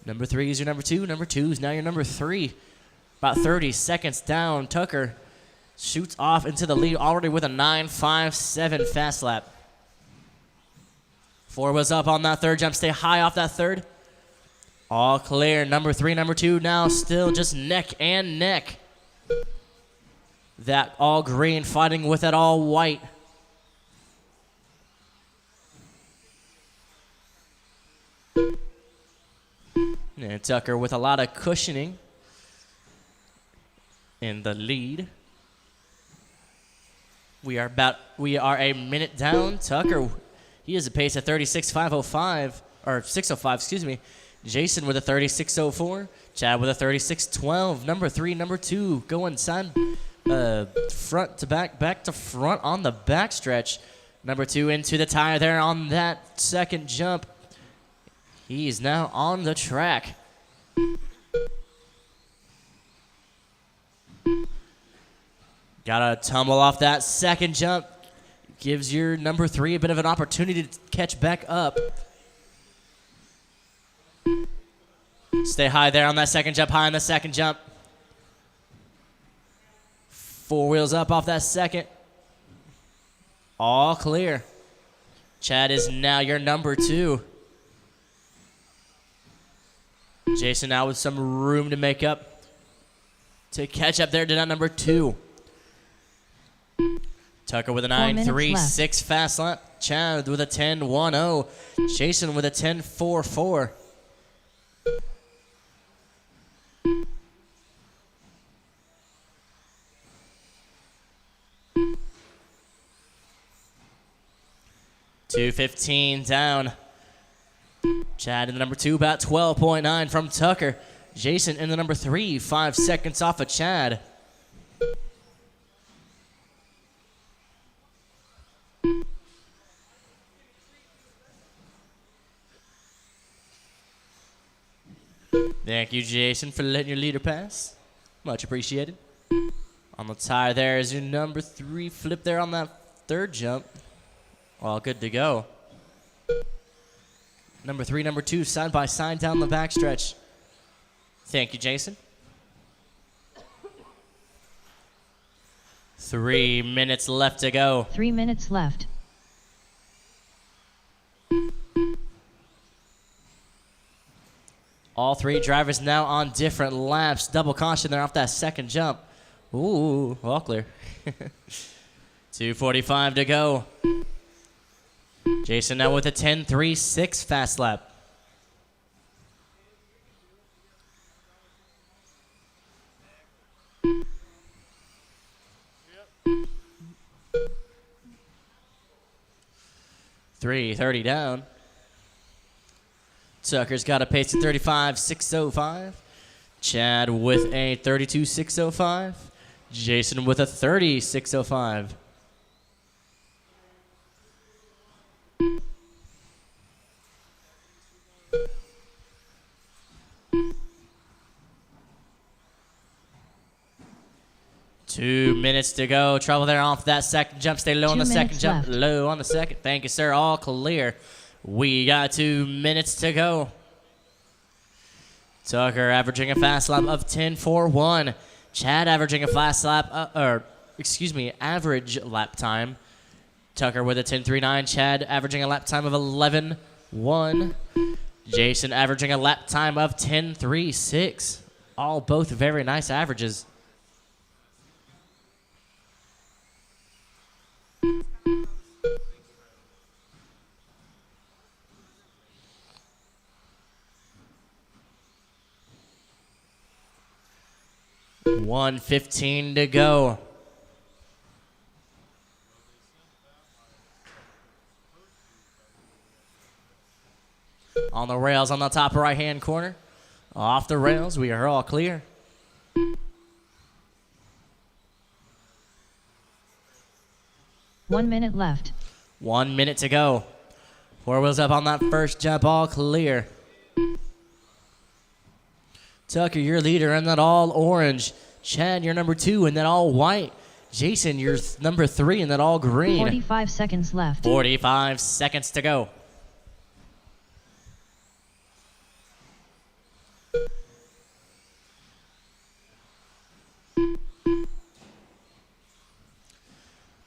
Number 3 is your number 2. Number 2 is now your number 3. About 30 seconds down. Tucker shoots off into the lead already with a 9.57 fast lap. 4 was up on that third jump. Stay high off that third. All clear. Number 3, number 2 now still just neck and neck. That all green fighting with that all white. And Tucker with a lot of cushioning in the lead. We are a minute down. Tucker, he has a pace of 36.505 or 605, excuse me. Jason with a 36.04. Chad with a 36.12. Number 3, number 2 going side front to back to front on the backstretch. Number 2 into the tire there on that second jump. He's now on the track. Got to tumble off that second jump. Gives your number 3 a bit of an opportunity to catch back up. Stay high there on that second jump, high on the second jump. 4 wheels up off that second. All clear. Chad is now your number 2. Jason now with some room to make up, to catch up there to that number 2. Tucker with a minutes 9.36 fast lap. Chad with a 10.10. Jason with a 10.44. .215 down. Chad in the number 2, about 12.9 from Tucker. Jason in the number 3, 5 seconds off of Chad. Thank you, Jason, for letting your leader pass. Much appreciated. On the tire there is your number 3 flip there on that third jump. All good to go. Number 3, number 2, side by side down the backstretch. Thank you, Jason. 3 minutes left to go. 3 minutes left. All 3 drivers now on different laps. Double caution there off that second jump. Ooh, all clear. 2:45 to go. Jason now with a 10.36 fast lap. Yep. 3:30 down. Tucker's got a pace of 35.605. Chad with a 32.605. Jason with a 30.605. Two minutes to go. Trouble there off that second jump. Stay low on the second jump. left. Low on the second. Thank you, sir. All clear. We got 2 minutes to go. Tucker averaging a fast lap of 10.41. Chad averaging a fast lap, average lap time. Tucker with a 10.39. Chad averaging a lap time of 11.1. Jason averaging a lap time of 10.36. All both very nice averages. $1:15 to go. On the rails on the top right-hand corner. Off the rails, we are all clear. One minute left. 1 minute to go. 4 wheels up on that first jump, all clear. Tucker, your leader in that all orange. Chad, you're number 2 in that all white. Jason, you're number 3 in that all green. 45 seconds left. 45 seconds to go.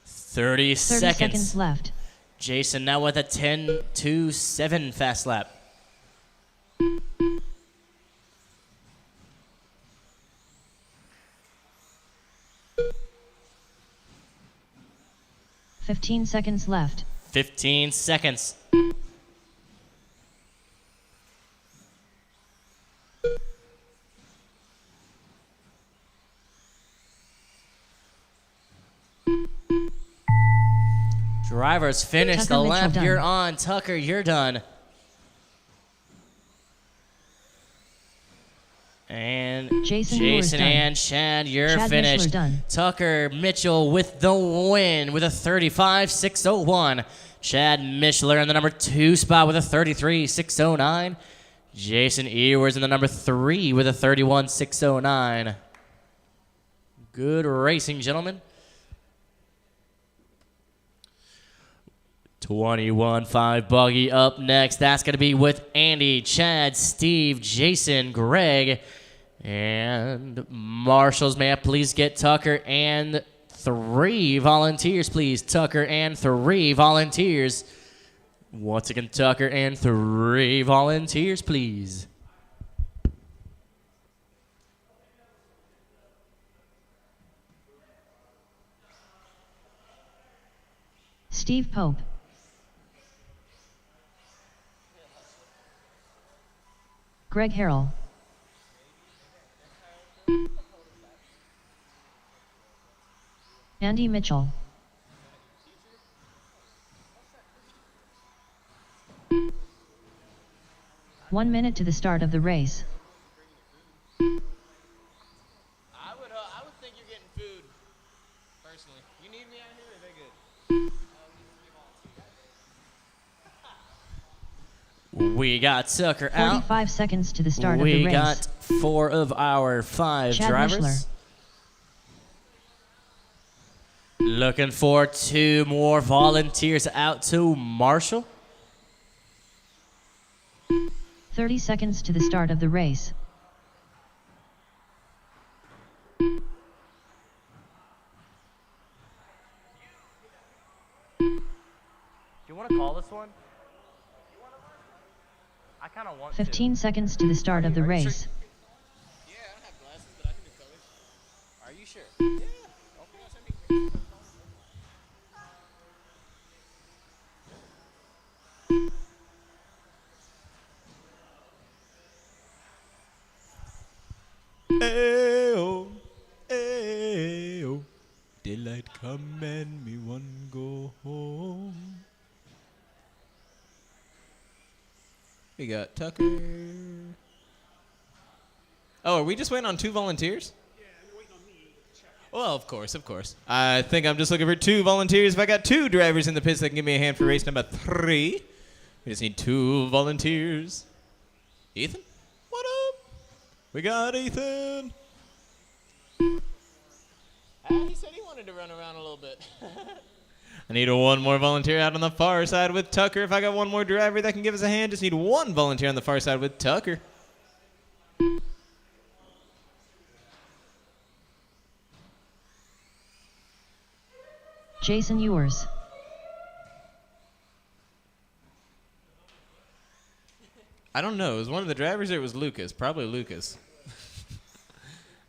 Thirty 30 seconds. seconds left. Jason now with a 10.27 fast lap. $15 seconds left. 15 seconds. Drivers finish Tucker, the Mitchell lap. done. You're on. Tucker, you're done. And Jason, yours done. and Chad, you're Chad, finished. Mishler done. Tucker Mitchell with the win with a 35.601. Chad Mishler in the number 2 spot with a 33.609. Jason Ewers in the number 3 with a 31.609. Good racing, gentlemen. 21.5 buggy up next. That's going to be with Andy, Chad, Steve, Jason, Greg, and marshals. May I please get Tucker and 3 volunteers, please. Tucker and 3 volunteers. Once again, Tucker and 3 volunteers, please. Steve Pope. Greg Harrell. Andy Mitchell. One minute to the start of the race. I would think you're getting food. Personally, you need me out here, or they good? We got Tucker out. 45 seconds to the start of the race. We got 4 of our 5 Chad drivers. Mishler. Looking for 2 more volunteers out to Marshall. 30 seconds to the start of the race. Do you want to call this one? I kind of want 15 seconds to the start of the race. Yeah, I don't have glasses, but I can do colors. Are you sure? Yeah. Okay, send me. Ayo, ayo, daylight come and me one go home. We got Tucker. Oh, are we just waiting on 2 volunteers? Yeah, you're waiting on me. Well, of course, of course. I think I'm just looking for 2 volunteers. If I got 2 drivers in the pits that can give me a hand for race number 3, we just need 2 volunteers. Ethan? What up? We got Ethan. He said he wanted to run around a little bit. I need 1 more volunteer out on the far side with Tucker. If I got 1 more driver that can give us a hand, just need 1 volunteer on the far side with Tucker. Jason Ewers. I don't know. It was one of the drivers or it was Lucas? Probably Lucas.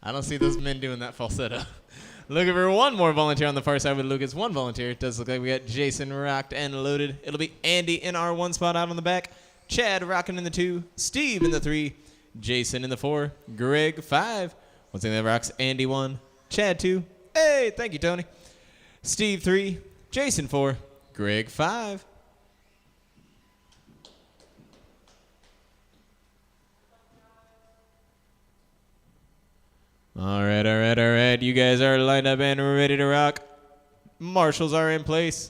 I don't see those men doing that falsetto. Looking for 1 more volunteer on the far side with Lucas. 1 volunteer. It does look like we got Jason rocked and loaded. It'll be Andy in our 1 spot out on the back. Chad rocking in the 2. Steve in the 3. Jason in the 4. Greg 5. One thing that rocks Andy 1. Chad 2. Hey, thank you, Tony. Steve 3. Jason 4. Greg 5. All right. You guys are lined up and ready to rock. Marshals are in place.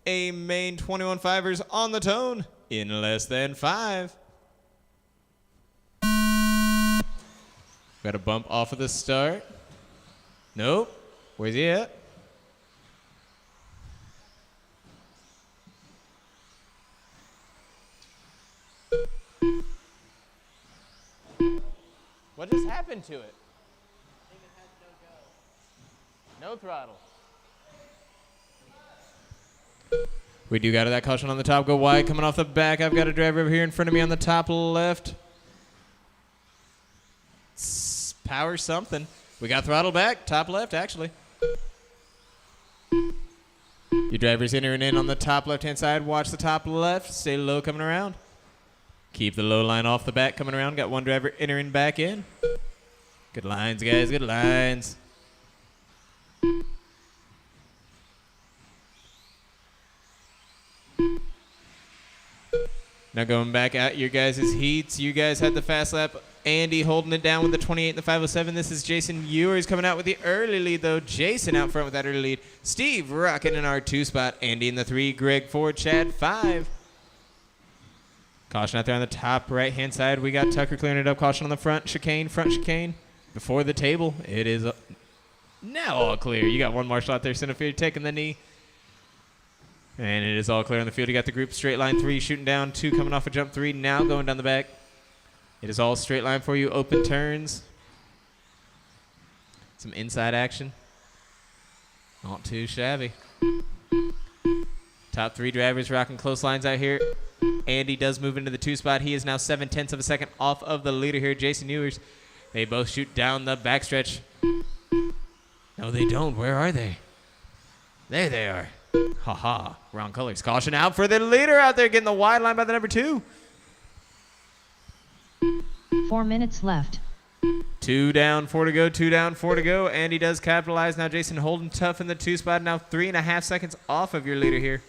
A main 21.5ers on the tone in less than 5. Got a bump off of the start. Nope. Where's he at? What just happened to it? No throttle. We do got that caution on the top. Go wide coming off the back. I've got a driver over here in front of me on the top left. Power something. We got throttle back. Top left, actually. Your driver's entering in on the top left-hand side. Watch the top left. Stay low coming around. Keep the low line off the back coming around. Got 1 driver entering back in. Good lines, guys. Good lines. Now going back at your guys' heats. You guys had the fast lap. Andy holding it down with the 28 and the 507. This is Jason Ewers coming out with the early lead, though. Jason out front with that early lead. Steve rocking in our 2 spot. Andy in the 3. Greg 4. Chad 5. Caution out there on the top right-hand side. We got Tucker clearing it up. Caution on the front chicane. Before the table, it is now all clear. You got 1 marshal out there, center field, taking the knee. And it is all clear on the field. You got the group straight line 3 shooting down, 2 coming off a jump 3, now going down the back. It is all straight line for you, open turns. Some inside action. Not too shabby. Top 3 drivers rocking close lines out here. Andy does move into the 2 spot. He is now 7/10 of a second off of the leader here, Jason Ewers. They both shoot down the backstretch. No, they don't. Where are they? There they are. Haha, wrong colors. Caution out for the leader out there getting the wide line by the number 2. 4 minutes left. 2 down, 4 to go, 2 down, 4 to go. Andy does capitalize. Now Jason holding tough in the 2 spot. Now 3.5 seconds off of your leader here.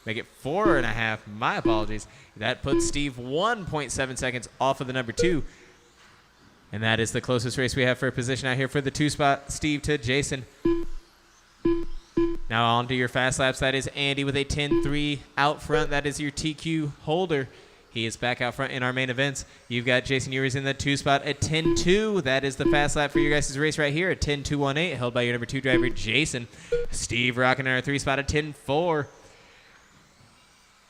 Make it 4.5. My apologies. That puts Steve 1.7 seconds off of the number 2. And that is the closest race we have for a position out here for the 2 spot. Steve to Jason. Now on to your fast laps. That is Andy with a 10-3 out front. That is your TQ holder. He is back out front in our main events. You've got Jason Ewers in the 2 spot at 10-2. That is the fast lap for your guys' race right here at 10-2-1-8, held by your number 2 driver, Jason. Steve rocking in our 3 spot at 10-4.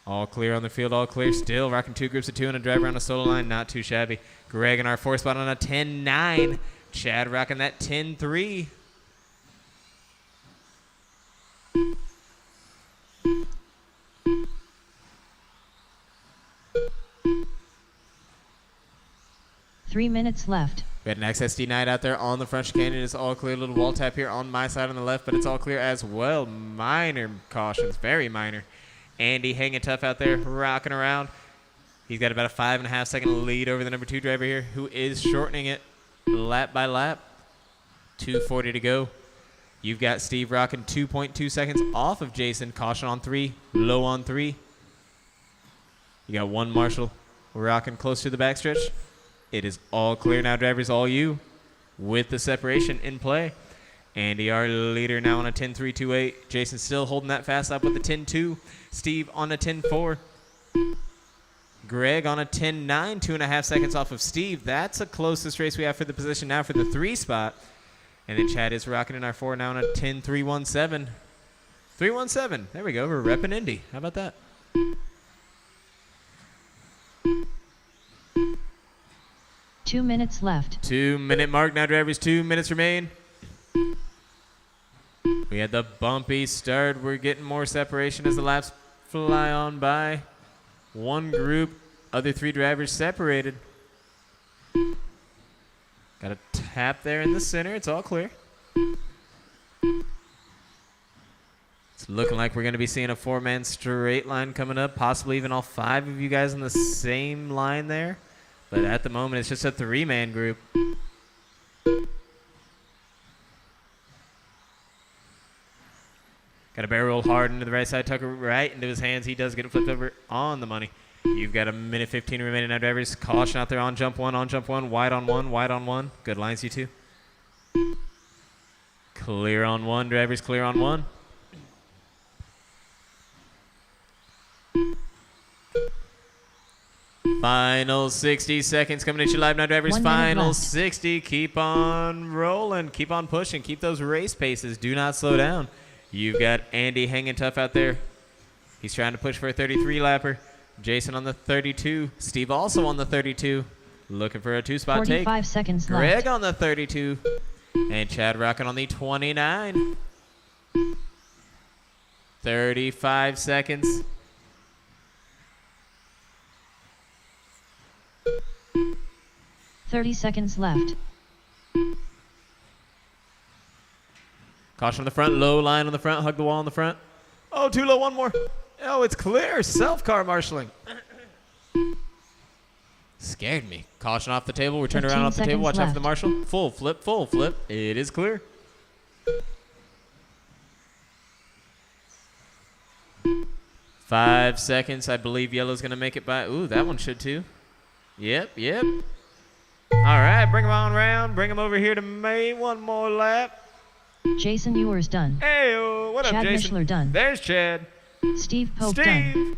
All clear on the field, all clear still. Rocking 2 groups of 2 and a driver on a solo line. Not too shabby. Greg in our 4 spot on a 10-9. Chad rocking that 10-3. Three minutes left. We had an XSD Knight out there on the front chicane. It is all clear. Little wall tap here on my side on the left, but it's all clear as well. Minor cautions, very minor. Andy hanging tough out there, rocking around. He's got about a 5.5 second lead over the number 2 driver here, who is shortening it lap by lap. 2:40 to go. You've got Steve rocking 2.2 seconds off of Jason. Caution on 3, low on 3. You got 1 Marshall rocking close to the backstretch. It is all clear now, drivers, all you, with the separation in play. Andy, our leader, now on a 10-3-2-8. Jason still holding that fast lap with a 10-2. Steve on a 10-4. Greg on a 10-9, 2.5 seconds off of Steve. That's the closest race we have for the position now for the 3 spot. And then Chad is rocking in our 4 now on a 10-3-1-7. 3-1-7. There we go. We're repping Indy. How about that? 2 minutes left. 2 minute mark now, drivers. 2 minutes remain. We had the bumpy start. We're getting more separation as the laps fly on by. 1 group, other 3 drivers separated. Got a tap there in the center. It's all clear. It's looking like we're going to be seeing a 4-man straight line coming up. Possibly even all 5 of you guys on the same line there. But at the moment, it's just a 3-man group. Got a barrel roll hard into the right side, tucker right into his hands. He does get it flipped over on the money. You've got a minute 15 remaining now, drivers. Caution out there on jump 1, wide on 1, wide on 1. Good lines, you 2. Clear on 1, drivers, clear on 1. Final 60 seconds coming at you live now, drivers. 1 minute Final left. 60. Keep on rolling. Keep on pushing. Keep those race paces. Do not slow down. You've got Andy hanging tough out there. He's trying to push for a 33-lapper. Jason on the 32. Steve also on the 32. Looking for a 2-spot take. 45 seconds Greg left. on the 32. And Chad rocking on the 29. 35 seconds. 30 seconds left. Caution on the front, low line on the front, hug the wall on the front. Oh, too low, 1 more. Oh, it's clear. Self-car marshaling. Scared me. Caution off the table. We turn 15 around off the table. seconds Watch out for the left. marshal. Full flip, full flip. It is clear. Five seconds. I believe yellow's going to make it by. Ooh, that one should too. Yep. All right, bring him on around. Bring him over here to me. 1 more lap. Jason Ewers done. Hey, what up, Chad Jason? Mishler done. There's Chad. Steve Pope Steve. done.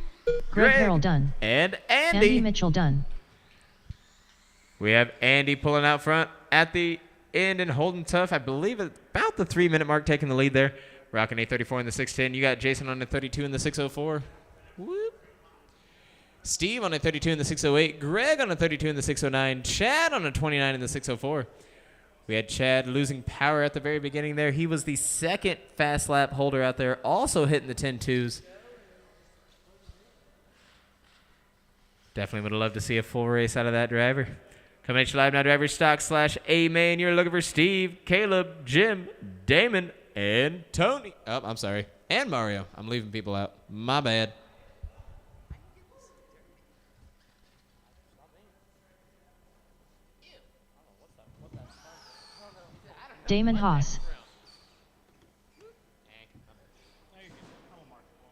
Greg Harrell done. And Andy Andy. Mitchell done. We have Andy pulling out front at the end and holding tough. I believe at about the 3-minute mark, taking the lead there. Rocking a 34 in the 610. You got Jason on the 32 in the 604. Whoop. Steve on a 32 in the 608. Greg on a 32 in the 609. Chad on a 29 in the 604. We had Chad losing power at the very beginning there. He was the second fast lap holder out there, also hitting the 10-2s. Definitely would have loved to see a full race out of that driver. Coming at you live now, driver stock /A main. You're looking for Steve, Caleb, Jim, Damon, and Tony. Oh, I'm sorry. And Mario. I'm leaving people out. My bad. Damon Haas. Now you're good. I will mark it for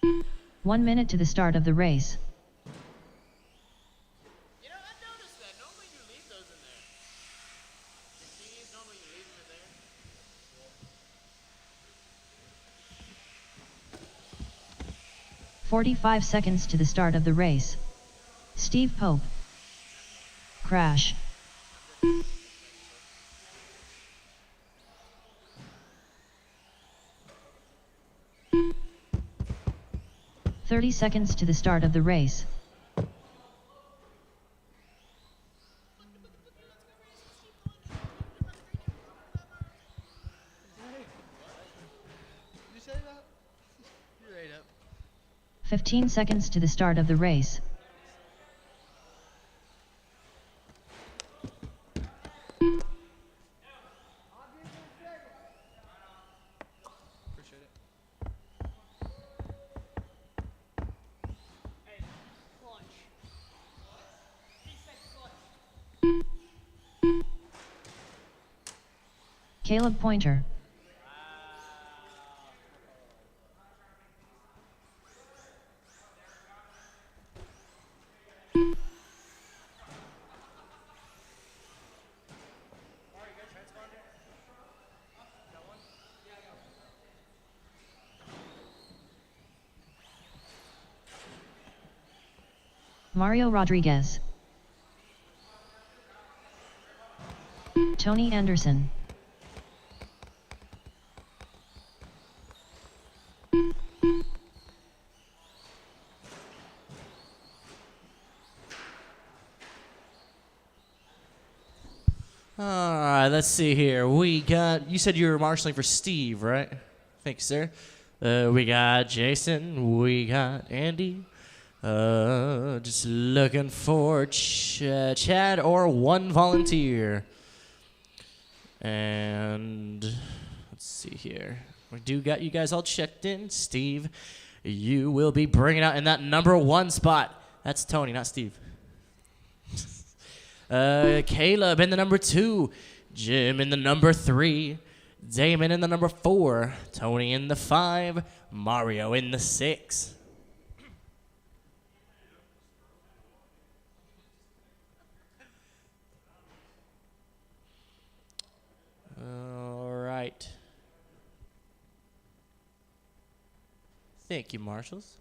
him. 1 minute to the start of the race. You know, I noticed that. Normally you leave those in there. Your keys, normally you leave them in there. 45 seconds to the start of the race. Steve Pope. Crash. "30 seconds to the start of the race. You say that? You're right up. 15 seconds to the start of the race. Appreciate it. Caleb Pointer. Mario Rodriguez. Tony Anderson. All right, let's see here. We got, you said you were marshaling for Steve, right? Thanks, sir. We got Jason. We got Andy. Just looking for Chad or one volunteer. And let's see here. We do got you guys all checked in. Steve, you will be bringing out in that number 1 spot. That's Tony, not Steve. Caleb in the number 2, Jim in the number 3, Damon in the number 4, Tony in the 5, Mario in the 6. All right. Thank you, marshals.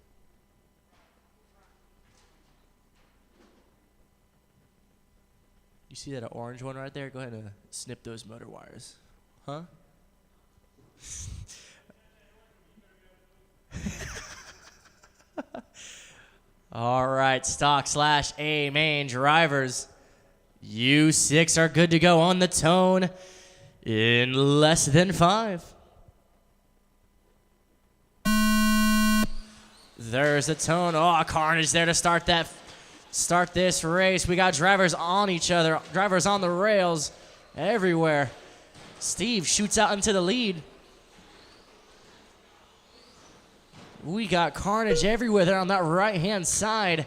You see that orange one right there? Go ahead and snip those motor wires. Huh? All right, stock/A main drivers. You 6 are good to go on the tone in less than 5. There's the tone. Oh, Carnage there to start this race. We got drivers on each other, drivers on the rails everywhere. Steve shoots out into the lead. We got Carnage everywhere there on that right-hand side.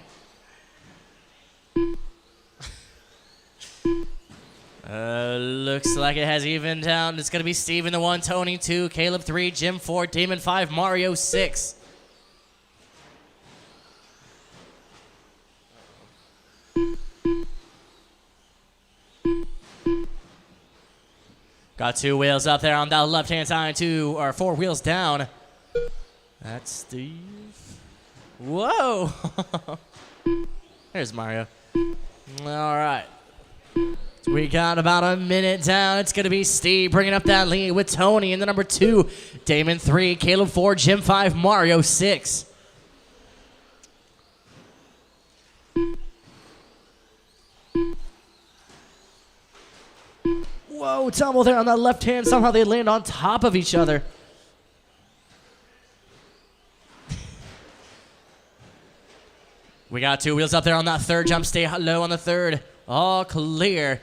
Looks like it has evened out. It's going to be Steve in the 1, Tony 2, Caleb 3, Jim 4, Damon 5, Mario 6. Got 2 wheels up there on the left-hand side, 2 or 4 wheels down. That's Steve. Whoa! There's Mario. All right. We got about a minute down. It's going to be Steve bringing up that lead with Tony in the number 2, Damon 3, Caleb 4, Jim 5, Mario 6. Whoa, tumble there on the left hand. Somehow they land on top of each other. We got 2 wheels up there on that third jump. Stay low on the third. All clear.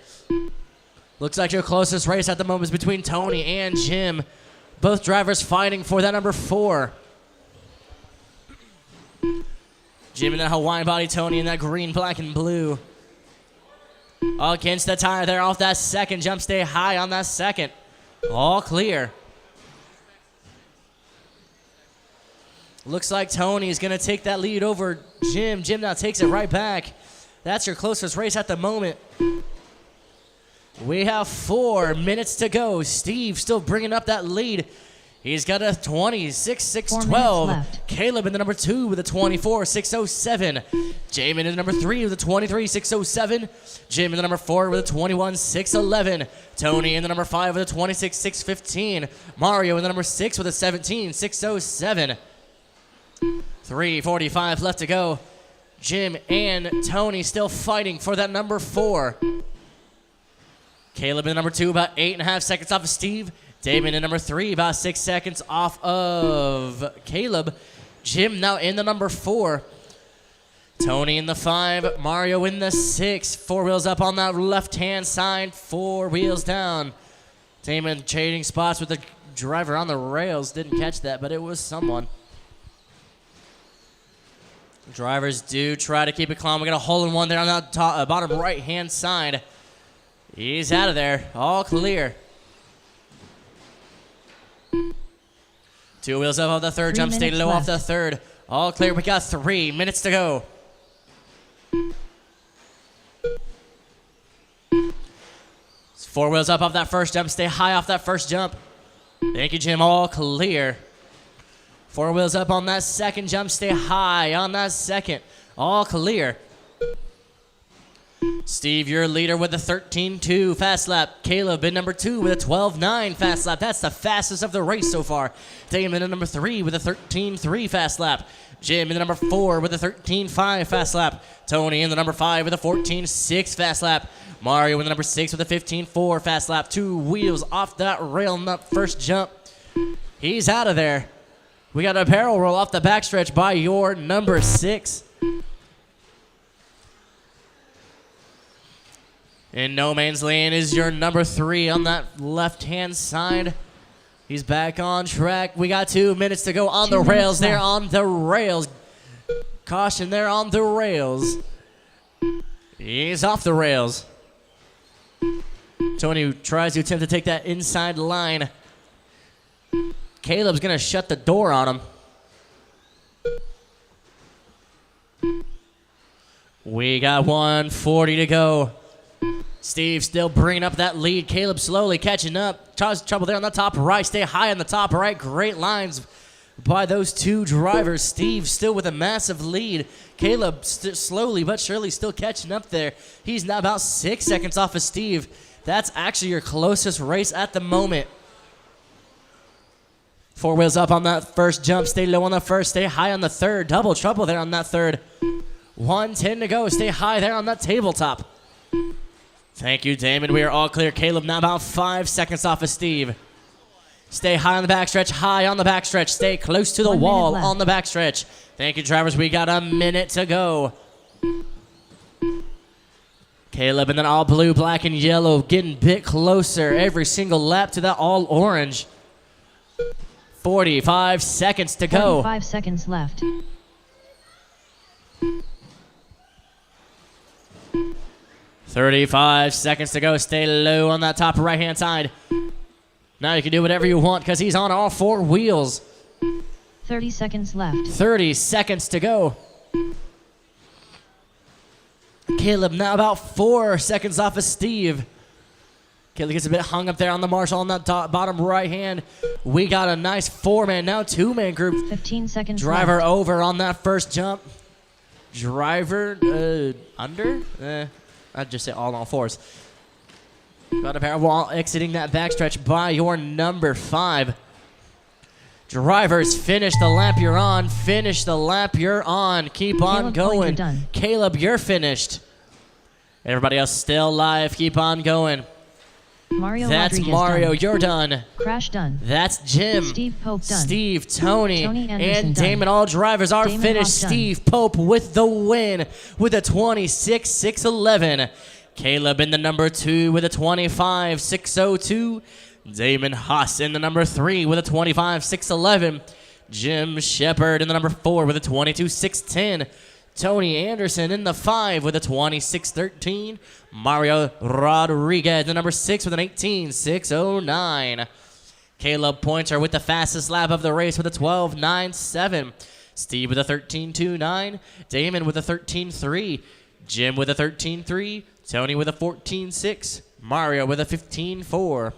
Looks like your closest race at the moment is between Tony and Jim. Both drivers fighting for that number 4. Jim in that Hawaiian body, Tony in that green, black, and blue. Against the tire there off that second jump. Stay high on that second. All clear. Looks like Tony is going to take that lead over Jim. Jim now takes it right back. That's your closest race at the moment. We have 4 minutes to go. Steve still bringing up that lead. He's got a 26.612. Caleb in the number 2 with a 24.607. Jamin in the number 3 with a 23.607. Jim in the number 4 with a 21.611. Tony in the number 5 with a 26.615. Mario in the number 6 with a 17.607. 3:45 left to go. Jim and Tony still fighting for that number 4. Caleb in the number 2 about 8.5 seconds off of Steve. Damon in number 3 about 6 seconds off of Caleb. Jim now in the number 4. Tony in the 5. Mario in the 6. 4 wheels up on that left-hand side. 4 wheels down. Damon trading spots with the driver on the rails. Didn't catch that, but it was someone. Drivers do try to keep it calm. We got a hole-in-one there on that top, bottom right-hand side. He's out of there. All clear. 2 wheels up off the third jump. Stay low off the third. All clear. We got 3 minutes to go. It's 4 wheels up off that first jump. Stay high off that first jump. Thank you, Jim. All clear. 4 wheels up on that second jump. Stay high on that second. All clear. Steve, your leader with a 13.2 fast lap. Caleb in number 2 with a 12.9 fast lap. That's the fastest of the race so far. Damon in number 3 with a 13.3 fast lap. Jim in the number 4 with a 13.5 fast lap. Tony in the number 5 with a 14.6 fast lap. Mario in the number 6 with a 15.4 fast lap. 2 wheels off that rail in that first jump. He's out of there. We got a barrel roll off the backstretch by your number 6. In no man's lane is your number 3 on that left-hand side. He's back on track. We got 2 minutes to go on the rails. There on the rails. Caution there on the rails. He's off the rails. Tony tries to attempt to take that inside line. Caleb's going to shut the door on him. We got 1:40 to go. Steve still bringing up that lead. Caleb slowly catching up. Trouble there on the top right. Stay high on the top right. Great lines by those 2 drivers. Steve still with a massive lead. Caleb slowly but surely still catching up there. He's now about 6 seconds off of Steve. That's actually your closest race at the moment. 4 wheels up on that first jump. Stay low on the first. Stay high on the third. Double trouble there on that third. 1:10 to go. Stay high there on that tabletop. Thank you, Damon. We are all clear. Caleb now about 5 seconds off of Steve. Stay high on the backstretch. High on the backstretch. Stay close to the wall on the backstretch. Thank you, drivers. We got a minute to go. Caleb in that all blue, black, and yellow getting a bit closer every single lap to that all orange. 45 seconds to go. 45 seconds left. $35 seconds to go. Stay low on that top right-hand side. Now you can do whatever you want because he's on all 4 wheels. 30 seconds left. 30 seconds to go. Caleb now about 4 seconds off of Steve. Caleb gets a bit hung up there on the Marshall on that bottom right hand. We got a nice 4-man, now 2-man group. 15 seconds Driver left. over on that first jump. Driver under? I'd just say all on 4s. Got a pair of wall exiting that backstretch by your number 5. Drivers, finish the lap you're on. Finish the lap you're on. Keep on going. You're done. Caleb, you're finished. Everybody else still live. Keep on going. Mario That's Rodriguez Mario. done. You're done. Crash done. That's Jim. Steve Pope done. Steve, Tony, Tony Anderson and done. Damon. All drivers are Damon finished. Haas done. Steve Pope with the win with a 26.611. Caleb in the number 2 with a 25.602. Damon Haas in the number 3 with a 25.611. Jim Shepard in the number 4 with a 22.610. Tony Anderson in the 5 with a 26.13. Mario Rodriguez in the number 6 with an 18.609. Caleb Pointer with the fastest lap of the race with a 12.97. Steve with a 13.29. Damon with a 13.3. Jim with a 13.3. Tony with a 14.6. Mario with a 15.4.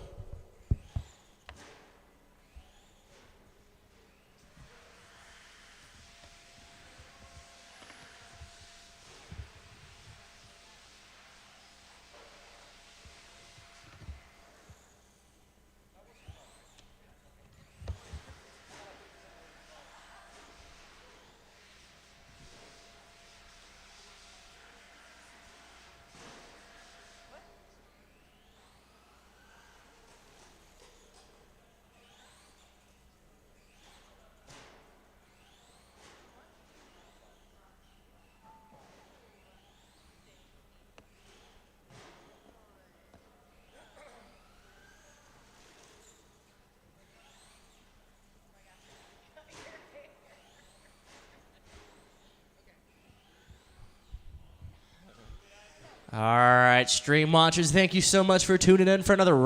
All right, stream watchers, thank you so much for tuning in for another